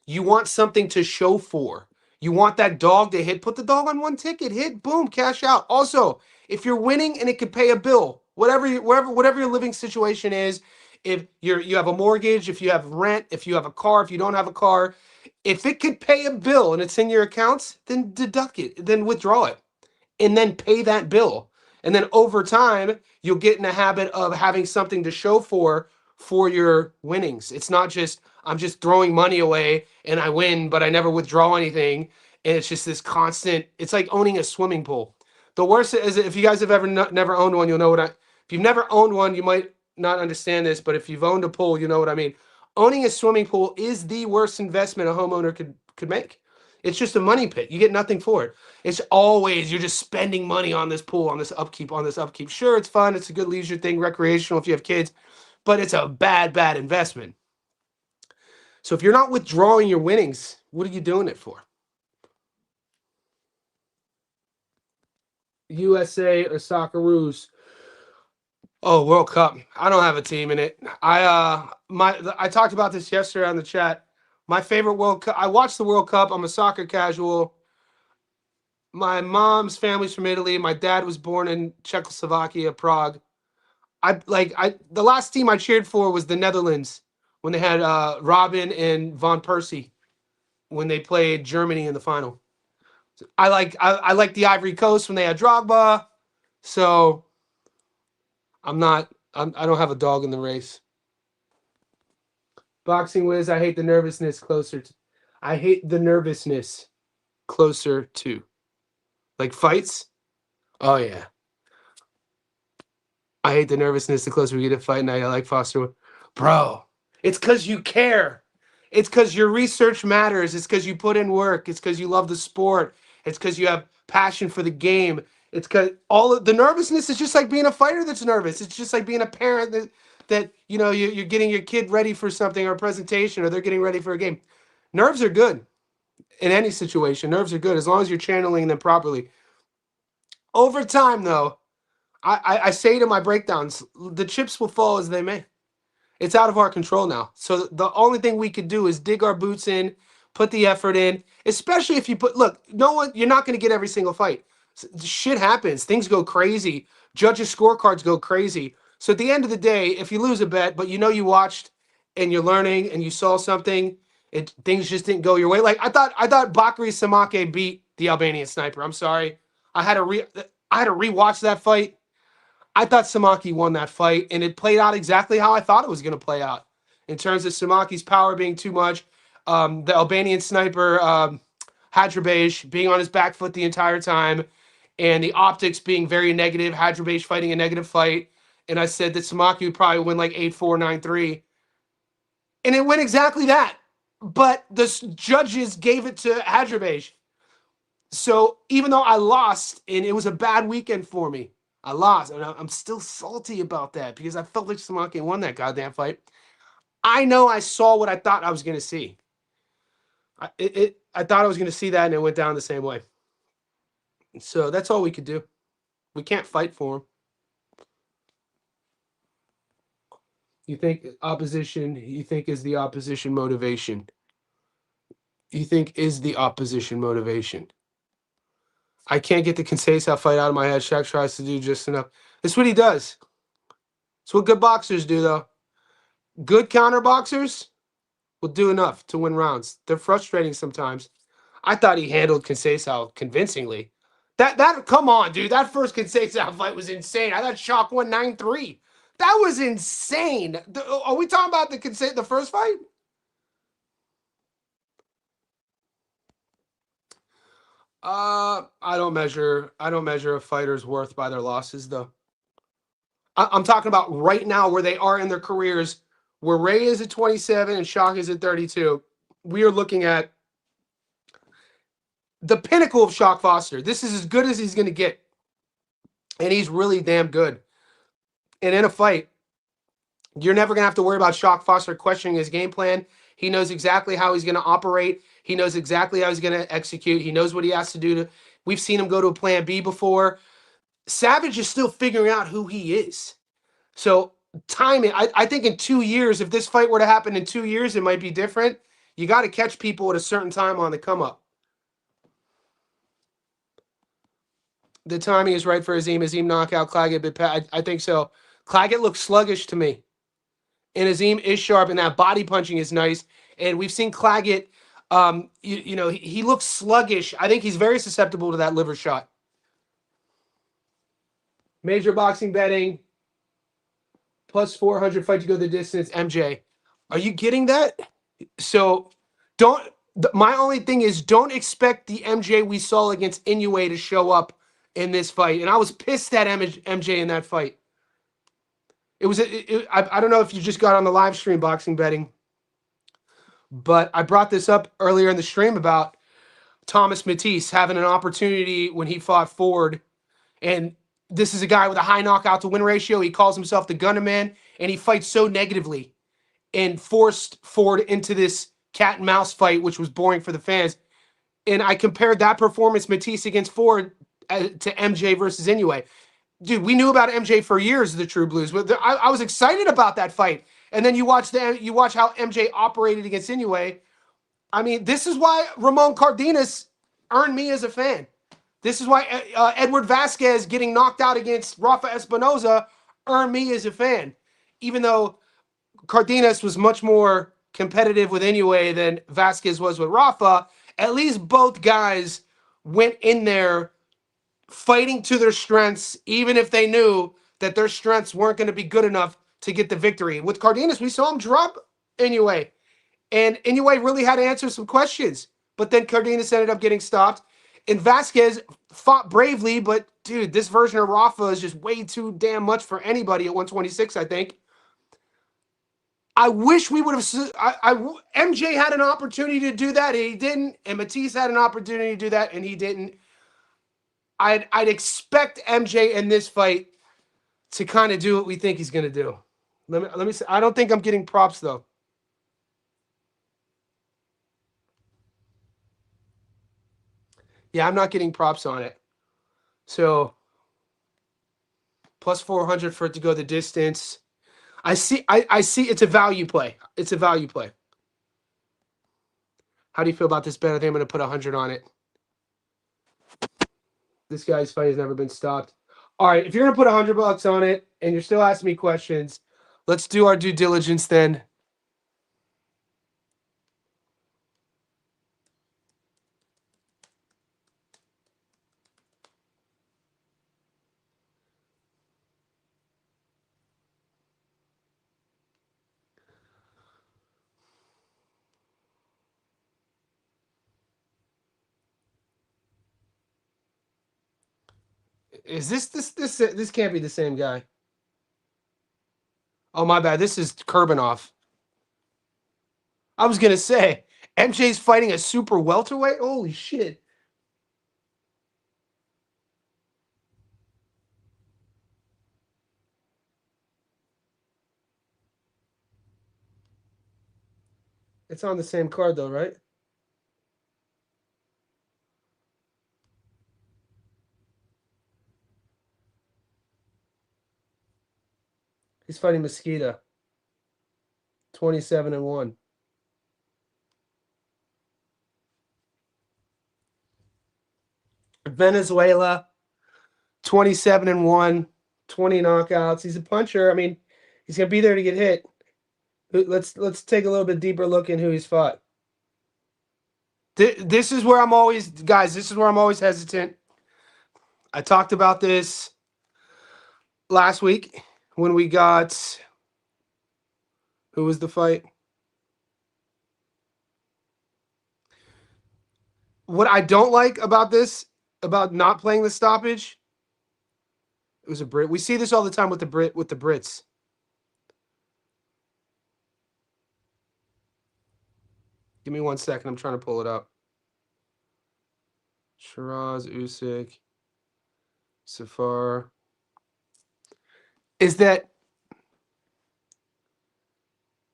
You want something to show for. You want that dog to hit. Put the dog on one ticket. Hit. Boom. Cash out. Also, if you're winning and it could pay a bill, whatever your living situation is, if you have a mortgage, if you have rent, if you have a car, if you don't have a car, if it could pay a bill and it's in your accounts, then deduct it, then withdraw it, and then pay that bill. And then over time, you'll get in the habit of having something to show for your winnings. It's not just I'm just throwing money away and I win, but I never withdraw anything. And it's just this constant. It's like owning a swimming pool. The worst is if you guys have ever never owned one, you'll know what I. If you've never owned one, you might not understand this, but if you've owned a pool, you know what I mean. Owning a swimming pool is the worst investment a homeowner could make. It's just a money pit. You get nothing for it. It's always you're just spending money on this pool, on this upkeep, on this upkeep. Sure, it's fun. It's a good leisure thing, recreational if you have kids, but it's a bad investment. So if you're not withdrawing your winnings, what are you doing it for? USA or Socceroos? Oh, World Cup. I don't have a team in it. I talked about this yesterday on the chat. My favorite World Cup. I watched the World Cup. I'm a soccer casual. My mom's family's from Italy. My dad was born in Czechoslovakia, Prague. The last team I cheered for was the Netherlands when they had Robin and Van Persie when they played Germany in the final. I like the Ivory Coast when they had Drogba. So I don't have a dog in the race. Boxing Wiz, I hate the nervousness closer to. I hate the nervousness closer to. Like fights? Oh yeah. I hate the nervousness the closer we get to fight night. I like Foster. Bro, it's because you care. It's because your research matters. It's because you put in work. It's because you love the sport. It's because you have passion for the game. It's because all of the nervousness is just like being a fighter that's nervous. It's just like being a parent that you know you're getting your kid ready for something or a presentation or they're getting ready for a game. Nerves are good in any situation. Nerves are good as long as you're channeling them properly. Over time, though, I say to my breakdowns, the chips will fall as they may. It's out of our control now. So the only thing we could do is dig our boots in, put the effort in, especially if you look, you're not going to get every single fight. Shit happens. Things go crazy. Judges' scorecards go crazy. So at the end of the day, if you lose a bet, but you know you watched and you're learning and you saw something, things just didn't go your way. Like I thought Bakary Samake beat the Albanian sniper. I'm sorry. I had to rewatch that fight. I thought Samaki won that fight, and it played out exactly how I thought it was going to play out. In terms of Samaki's power being too much, the Albanian sniper, Hadrabej, being on his back foot the entire time, and the optics being very negative, Hadrabej fighting a negative fight. And I said that Samaki would probably win like 8-4, 9-3. And it went exactly that. but the judges gave it to Hadribej. So even though I lost and it was a bad weekend for me, I lost. And I'm still salty about that because I felt like Samake won that goddamn fight. I know I saw what I thought I was going to see. I thought I was going to see that and it went down the same way. So that's all we could do. We can't fight for him. You think opposition, you think is the opposition motivation? You think is the opposition motivation? I can't get the Conceição fight out of my head. Shaq tries to do just enough. That's what he does. It's what good boxers do, though. Good counter boxers will do enough to win rounds. They're frustrating sometimes. I thought he handled Conceição convincingly. That come on, dude. That first Conceição fight was insane. I thought Shock won 9-3. That was insane. Are we talking about the first fight? I don't measure a fighter's worth by their losses, though. I'm talking about right now where they are in their careers, where Ray is at 27 and Shock is at 32. We are looking at the pinnacle of Shock Foster. This is as good as he's going to get. And he's really damn good. And in a fight, you're never going to have to worry about Shock Foster questioning his game plan. He knows exactly how he's going to operate. He knows exactly how he's going to execute. He knows what he has to do. We've seen him go to a plan B before. Savage is still figuring out who he is. So timing, I think in 2 years, if this fight were to happen in 2 years, it might be different. You got to catch people at a certain time on the come up. The timing is right for Azim. Azim knockout Claggett. I think so. Claggett looks sluggish to me. And Azim is sharp, and that body punching is nice. And we've seen Claggett, he looks sluggish. I think he's very susceptible to that liver shot. Major boxing betting, plus 400 fight to go the distance. MJ, are you getting that? So my only thing is don't expect the MJ we saw against Inoue to show up in this fight. And I was pissed at MJ in that fight. I don't know if you just got on the live stream boxing betting, but I brought this up earlier in the stream about Thomas Matisse having an opportunity when he fought Ford. And this is a guy with a high knockout to win ratio. He calls himself the Gunner Man, and he fights so negatively and forced Ford into this cat and mouse fight, which was boring for the fans. And I compared that performance, Matisse against Ford, to MJ versus Inoue. Dude, we knew about MJ for years, the True Blues. I was excited about that fight. And then you watch how MJ operated against Inoue. I mean, this is why Ramon Cardenas earned me as a fan. This is why Edward Vasquez getting knocked out against Rafa Espinoza earned me as a fan. Even though Cardenas was much more competitive with Inoue than Vasquez was with Rafa, at least both guys went in there fighting to their strengths, even if they knew that their strengths weren't going to be good enough to get the victory. With Cardenas, we saw him drop Inoue. And Inoue really had to answer some questions. But then Cardenas ended up getting stopped. And Vasquez fought bravely, but, dude, this version of Rafa is just way too damn much for anybody at 126, I think. I wish we would have... MJ had an opportunity to do that, and he didn't. And Matisse had an opportunity to do that, and he didn't. I'd expect MJ in this fight to kind of do what we think he's going to do. Let me say, I don't think I'm getting props, though. Yeah, I'm not getting props on it. So, plus 400 for it to go the distance. I see it's a value play. It's a value play. How do you feel about this bet? I think I'm going to put 100 on it. This guy's fight has never been stopped. All right, if you're going to put $100 on it and you're still asking me questions, let's do our due diligence then. Is this can't be the same guy? Oh, my bad. This is Kurbanov. I was gonna say MJ's fighting a super welterweight? Holy shit. It's on the same card though, right? He's fighting Mosquito. 27-1. Venezuela, 27-1, 20 knockouts. He's a puncher. I mean, he's gonna be there to get hit. Let's take a little bit deeper look in who he's fought. This is where I'm always, guys. This is where I'm always hesitant. I talked about this last week when we got, who was the fight? What I don't like about this, about not playing the stoppage, it was a Brit. We see this all the time with the Brits. Give me 1 second. I'm trying to pull it up. Shiraz, Usyk, Safar. Is that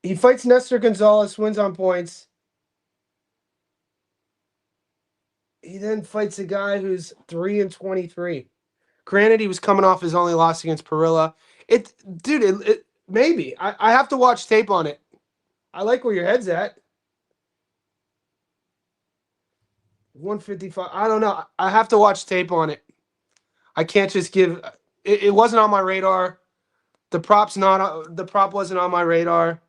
he fights Nestor Gonzalez, wins on points. He then fights a guy who's 3-23. Granted, he was coming off his only loss against Perilla. Dude, maybe. I have to watch tape on it. I like where your head's at. 155. I don't know. I have to watch tape on it. I can't just give. It wasn't on my radar. The prop wasn't on my radar.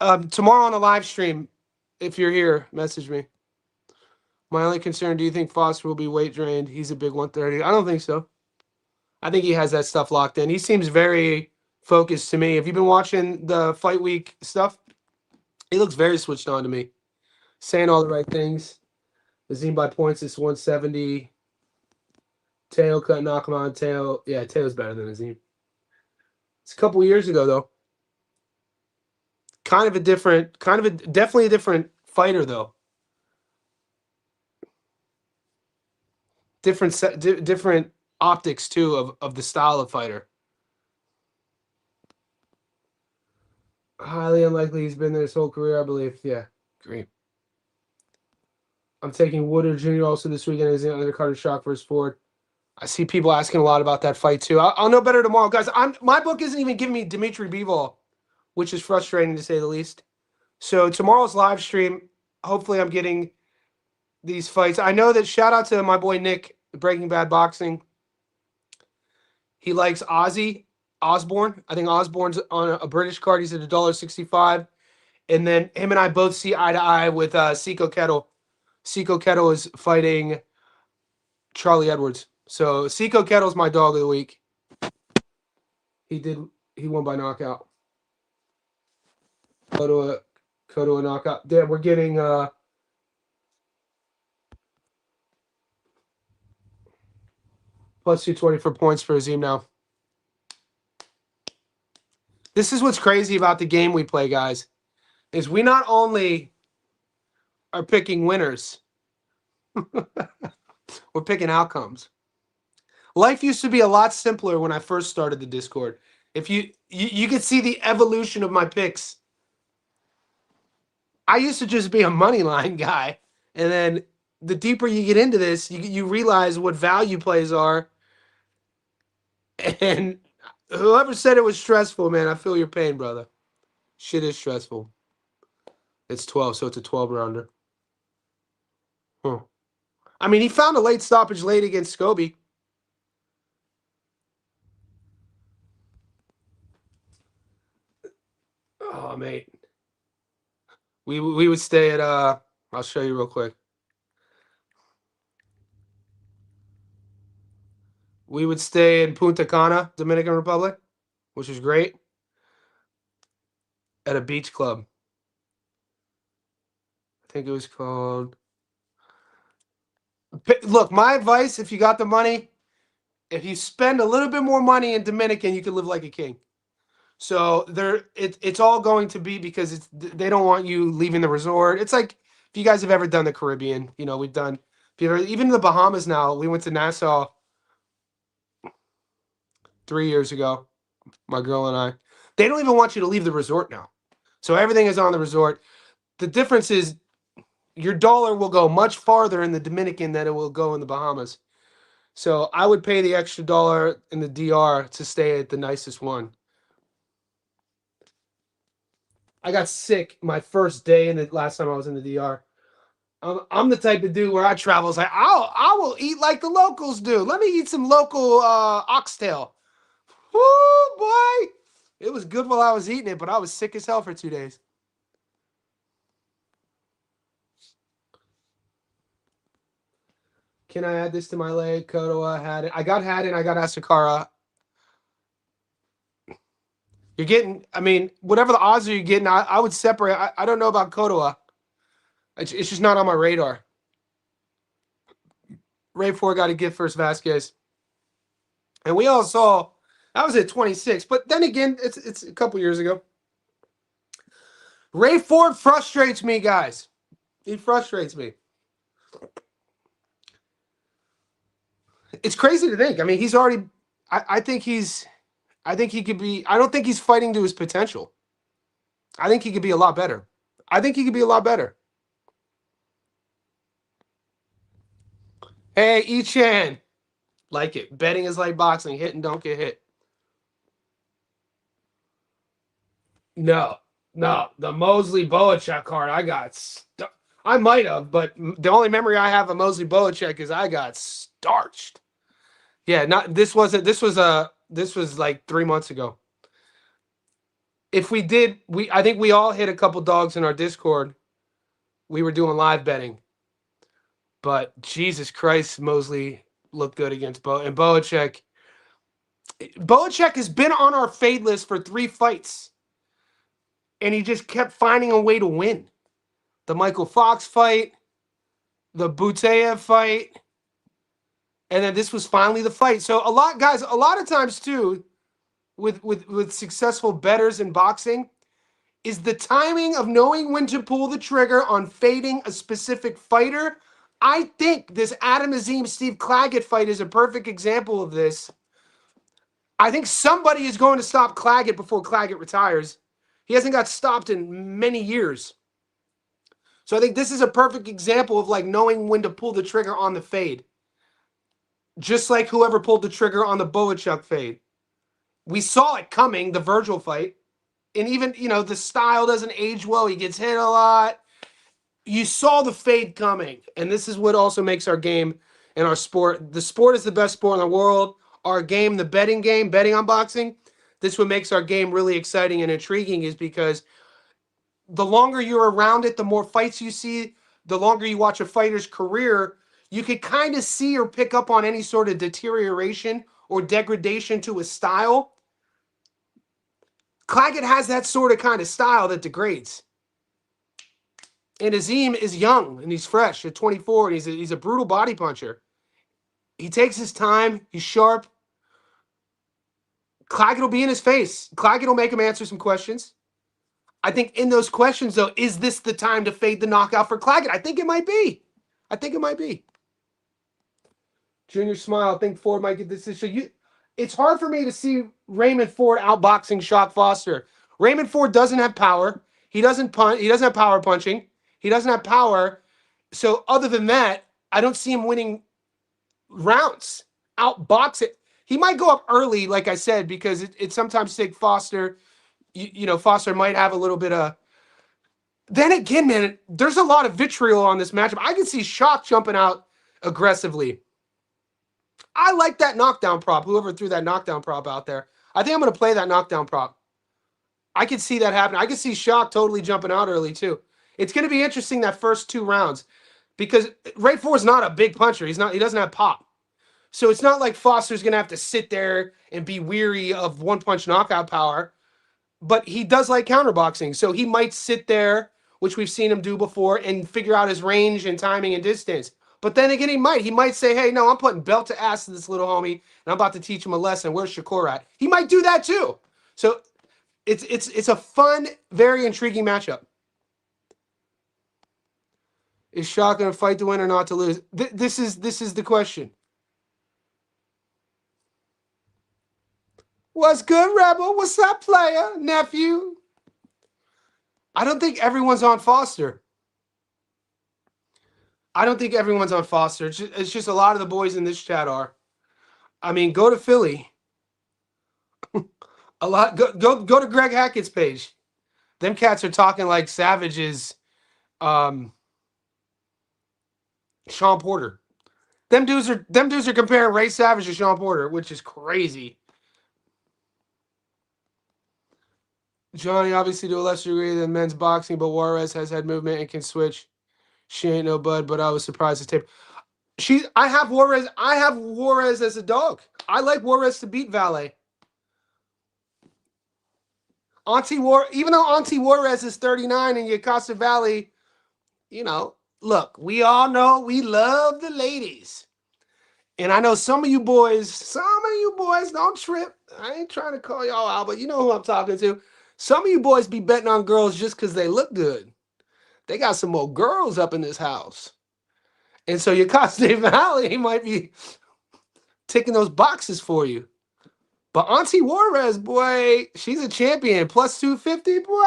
Tomorrow on the live stream, if you're here, message me. My only concern: do you think Foster will be weight drained? He's a big 130. I don't think so. I think he has that stuff locked in. He seems very focused to me. Have you been watching the fight week stuff? He looks very switched on to me, saying all the right things. Azim by points is 170. Teo couldn't knock him on. Teo's better than Azim. It's a couple years ago though. Definitely a different fighter though. Different optics too of the style of fighter. Highly unlikely he's been there his whole career, I believe. Yeah, agree. I'm taking Woodard Jr. also this weekend as the undercard of Shock versus Ford. I see people asking a lot about that fight too. I'll know better tomorrow, guys. My book isn't even giving me Dimitri Bivol, which is frustrating to say the least. So tomorrow's live stream, hopefully I'm getting these fights. I know that, shout out to my boy Nick, Breaking Bad Boxing. He likes Ozzy Osbourne. I think Osbourne's on a British card. He's at $1.65. And then him and I both see eye to eye with Seiko Kettle. Seiko Kettle is fighting Charlie Edwards. So Seiko Kettle's my dog of the week. He won by knockout. Go to a knockout. Yeah, we're getting plus 220 for points for Azim now. This is what's crazy about the game we play, guys, is we not only are picking winners, we're picking outcomes. Life used to be a lot simpler when I first started the Discord. If you could see the evolution of my picks. I used to just be a money line guy, and then the deeper you get into this, you realize what value plays are. And whoever said it was stressful, man, I feel your pain, brother. Shit is stressful. It's 12, so it's a 12 rounder. Huh. I mean, he found a late stoppage late against Scobie. Oh, mate. We would stay at I'll show you real quick. We would stay in Punta Cana, Dominican Republic, which is great, at a beach club. I think it was called. Look, my advice: if you got the money, if you spend a little bit more money in Dominican, you can live like a king. So it's all going to be because they don't want you leaving the resort. It's like if you guys have ever done the Caribbean, we've done. If you ever, even the Bahamas now, we went to Nassau 3 years ago. My girl and I. They don't even want you to leave the resort now. So everything is on the resort. The difference is your dollar will go much farther in the Dominican than it will go in the Bahamas. So I would pay the extra dollar in the DR to stay at the nicest one. I got sick my first day in the last time I was in the DR. I'm the type of dude where I travel. It's like I will eat like the locals do. Let me eat some local oxtail. Woo, boy! It was good while I was eating it, but I was sick as hell for 2 days. Can I add this to my leg? Kotoa had it. I got Haddon. I got Asakara. You're getting, I mean, whatever the odds are you're getting, I would separate. I don't know about Kotoa. It's just not on my radar. Ray 4 got a gift first Vasquez. And we all saw that was at 26. But then again, it's a couple years ago. Ray Ford frustrates me, guys. He frustrates me. It's crazy to think. I mean, he's already. I think he could be. I don't think he's fighting to his potential. I think he could be a lot better. Hey, E-Chan. Like it. Betting is like boxing. Hit and don't get hit. No. The Mosley Boachek card, I got I might have, but the only memory I have of Mosley Boachek is I got starched. Yeah, this was like 3 months ago. If we did, I think we all hit a couple dogs in our Discord. We were doing live betting. But Jesus Christ, Mosley looked good against and Boachek. Boachek has been on our fade list for 3 fights. And he just kept finding a way to win. The Michael Fox fight, the Butayev fight, and then this was finally the fight. So a lot of times too, with successful bettors in boxing, is the timing of knowing when to pull the trigger on fading a specific fighter. I think this Adam Azim Steve Claggett fight is a perfect example of this. I think somebody is going to stop Claggett before Claggett retires. He hasn't got stopped in many years. So I think this is a perfect example of like knowing when to pull the trigger on the fade. Just like whoever pulled the trigger on the Boachuk fade. We saw it coming, the Virgil fight. And even, the style doesn't age well. He gets hit a lot. You saw the fade coming. And this is what also makes our game and our sport. The sport is the best sport in the world. Our game, the betting game, betting on boxing, this is what makes our game really exciting and intriguing is because the longer you're around it, the more fights you see, the longer you watch a fighter's career, you can kind of see or pick up on any sort of deterioration or degradation to his style. Claggett has that sort of kind of style that degrades. And Azim is young and he's fresh at 24 and he's a brutal body puncher. He takes his time. He's sharp. Claggett will be in his face. Claggett will make him answer some questions. I think in those questions, though, is this the time to fade the knockout for Claggett? I think it might be. Junior Smile, I think Ford might get this issue. It's hard for me to see Raymond Ford outboxing Shock Foster. Raymond Ford doesn't have power. He doesn't punch. He doesn't have power punching. He doesn't have power. So other than that, I don't see him winning rounds. Outbox it. He might go up early, like I said, because it sometimes takes Foster. Foster might have a little bit of. Then again, man, there's a lot of vitriol on this matchup. I can see Shock jumping out aggressively. I like that knockdown prop. Whoever threw that knockdown prop out there, I think I'm going to play that knockdown prop. I could see that happen. I could see Shock totally jumping out early too. It's going to be interesting that first 2 rounds because Ray Ford's not a big puncher. He doesn't have pop. So it's not like Foster's going to have to sit there and be weary of one-punch knockout power. But he does like counterboxing. So he might sit there, which we've seen him do before, and figure out his range and timing and distance. But then again, he might say, hey, no, I'm putting belt to ass to this little homie, and I'm about to teach him a lesson. Where's Shakur at? He might do that too. So it's a fun, very intriguing matchup. Is Shot going to fight to win or not to lose? This is the question. What's good, Rebel? What's up, player? Nephew? I don't think everyone's on Foster. I don't think everyone's on Foster. It's just a lot of the boys in this chat are. I mean, go to Philly. A lot. Go to Greg Hackett's page. Them cats are talking like savages. Sean Porter. Them dudes are comparing Ray Savage to Sean Porter, which is crazy. Johnny obviously to a lesser degree than men's boxing, but Juarez has had movement and can switch. She ain't no bud, but I was surprised to tape. I have Juarez as a dog. I like Juarez to beat Valle. Even though Auntie Juarez is 39 and Yacasa Valley, look, we all know we love the ladies. And I know some of you boys don't trip. I ain't trying to call y'all out, but you know who I'm talking to. Some of you boys be betting on girls just because they look good. They got some more girls up in this house. And so Yacasa Valley might be ticking those boxes for you. But Auntie Juarez, boy, she's a champion. Plus 250, boy.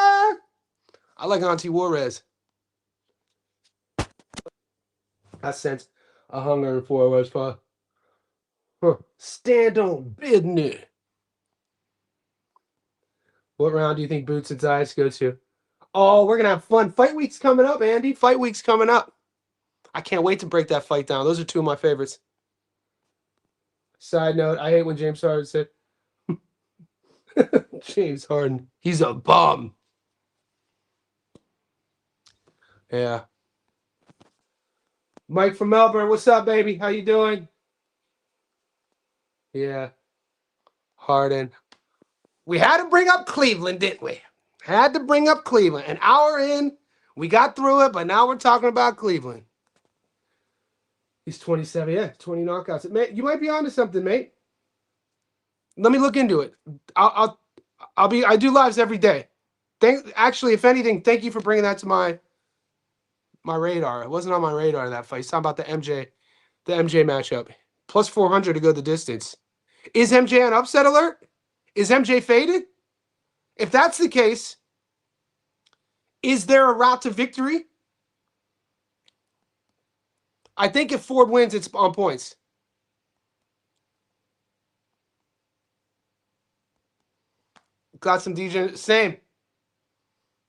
I like Auntie Juarez. I sense a hunger for was for stand on business. What round do you think Boots and Zayas go to? Oh, we're gonna have fun. Fight week's coming up, Andy. Fight week's coming up. I can't wait to break that fight down. Those are two of my favorites. Side note, I hate when James Harden said James Harden, he's a bum. Yeah. Mike from Melbourne, what's up, baby? How you doing? Yeah. Harden. We had to bring up Cleveland, didn't we? Had to bring up Cleveland. An hour in, we got through it, but now we're talking about Cleveland. He's 27, yeah, 20 knockouts. Mate, you might be onto something, mate. Let me look into it. I do lives every day. Actually, if anything, thank you for bringing that to my radar. It wasn't on my radar, that fight. It's talking about the MJ matchup. Plus 400 to go the distance. Is MJ on upset alert? Is MJ faded? If that's the case, is there a route to victory? I think if Ford wins, it's on points. Got some DJ.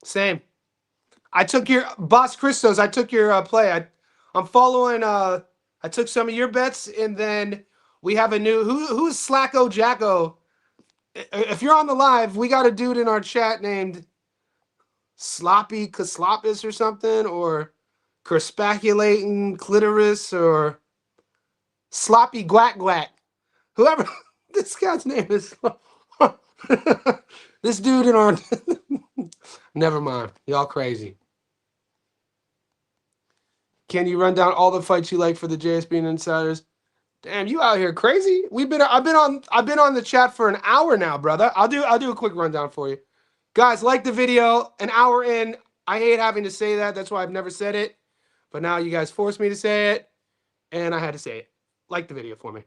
Same. I took your Boss Christos. I took your play. I'm following. I took some of your bets, and then we have a new. Who's Slacko Jacko? If you're on the live, we got a dude in our chat named Sloppy Kaslopis or something, or Kerspaculating Clitoris, or Sloppy Guack Guack. Whoever this guy's name is. This dude in our. Never mind. Y'all crazy. Can you run down all the fights you like for the JSB and Insiders? Damn, you out here crazy? I've been on the chat for an hour now, brother. I'll do a quick rundown for you. Guys, like the video. An hour in. I hate having to say that. That's why I've never said it. But now you guys forced me to say it, and I had to say it. Like the video for me.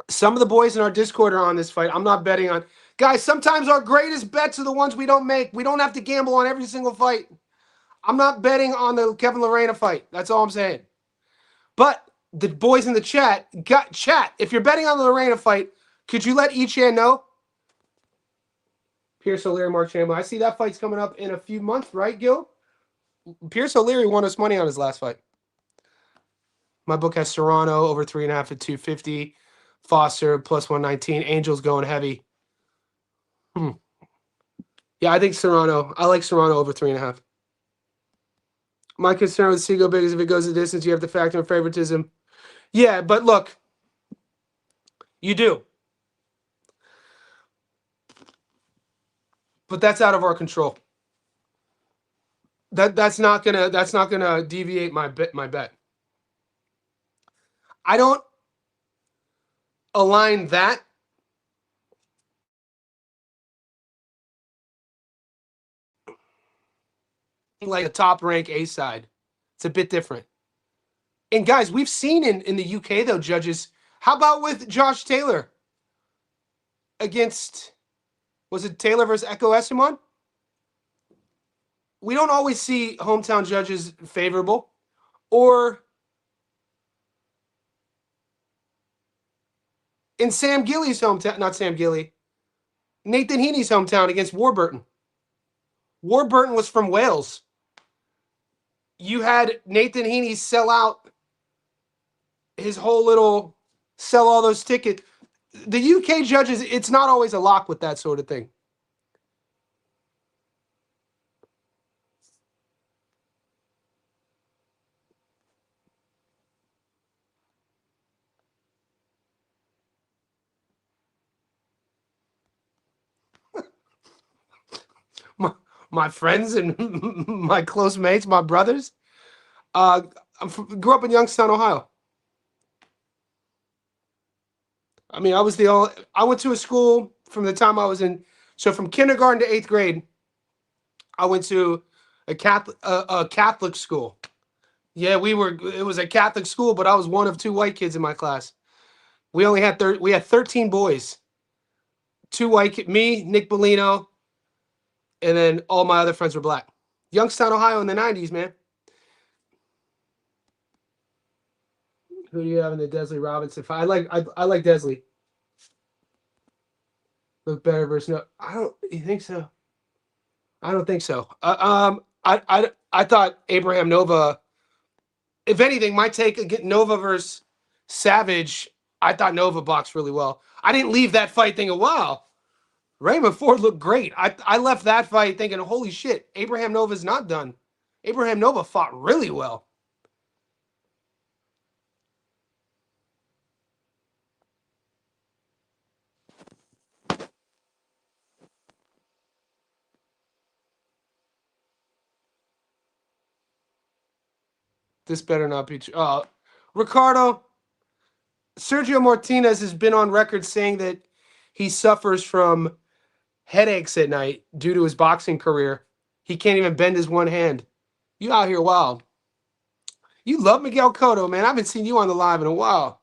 Some of the boys in our Discord are on this fight. I'm not betting on. Guys, sometimes our greatest bets are the ones we don't make. We don't have to gamble on every single fight. I'm not betting on the Kevin Lorena fight. That's all I'm saying. But the boys in the chat, if you're betting on the Lorena fight, could you let Ichan know? Pierce O'Leary, Mark Chamberlain. I see that fight's coming up in a few months, right, Gil? Pierce O'Leary won us money on his last fight. My book has Serrano over 3.5 at 250. Foster plus 119. Angels going heavy. Yeah, I think Serrano. I like Serrano over 3.5. My concern with Seago Big is if it goes the distance, you have to factor in favoritism. Yeah, but look, you do. But that's out of our control. That's not gonna deviate my bet. I don't align that. like a top rank A side. It's a bit different. And guys, we've seen in the UK though, judges. How about with Josh Taylor against, was it Taylor versus Echo Esimon? We don't always see hometown judges favorable. Or in Sam Gilly's hometown, not Sam Gilly, Nathan Heaney's hometown against Warburton. Warburton was from Wales. You had Nathan Heaney sell out his whole little, sell all those tickets. The UK judges, it's not always a lock with that sort of thing. My friends and my close mates, my brothers. I grew up in Youngstown, Ohio. I mean, I went to a school from the time I was in, so from kindergarten to 8th grade, I went to a Catholic school. Yeah, it was a Catholic school, but I was one of two white kids in my class. We had 13 boys. Two white, me, Nick Bellino, and then all my other friends were black. Youngstown, Ohio in the 90s, man. Who do you have in the Desley Robinson fight? I like Desley. Look better versus no. I don't. You think so? I don't think so. I thought Abraham Nova. If anything, my take against Nova versus Savage. I thought Nova boxed really well. I didn't leave that fight thinking, wow, Raymond Ford looked great. I left that fight thinking, holy shit, Abraham Nova's not done. Abraham Nova fought really well. This better not be true. Ricardo, Sergio Martinez has been on record saying that he suffers from headaches at night due to his boxing career. He can't even bend his one hand. You out here wild. You love Miguel Cotto, man. I haven't seen you on the live in a while.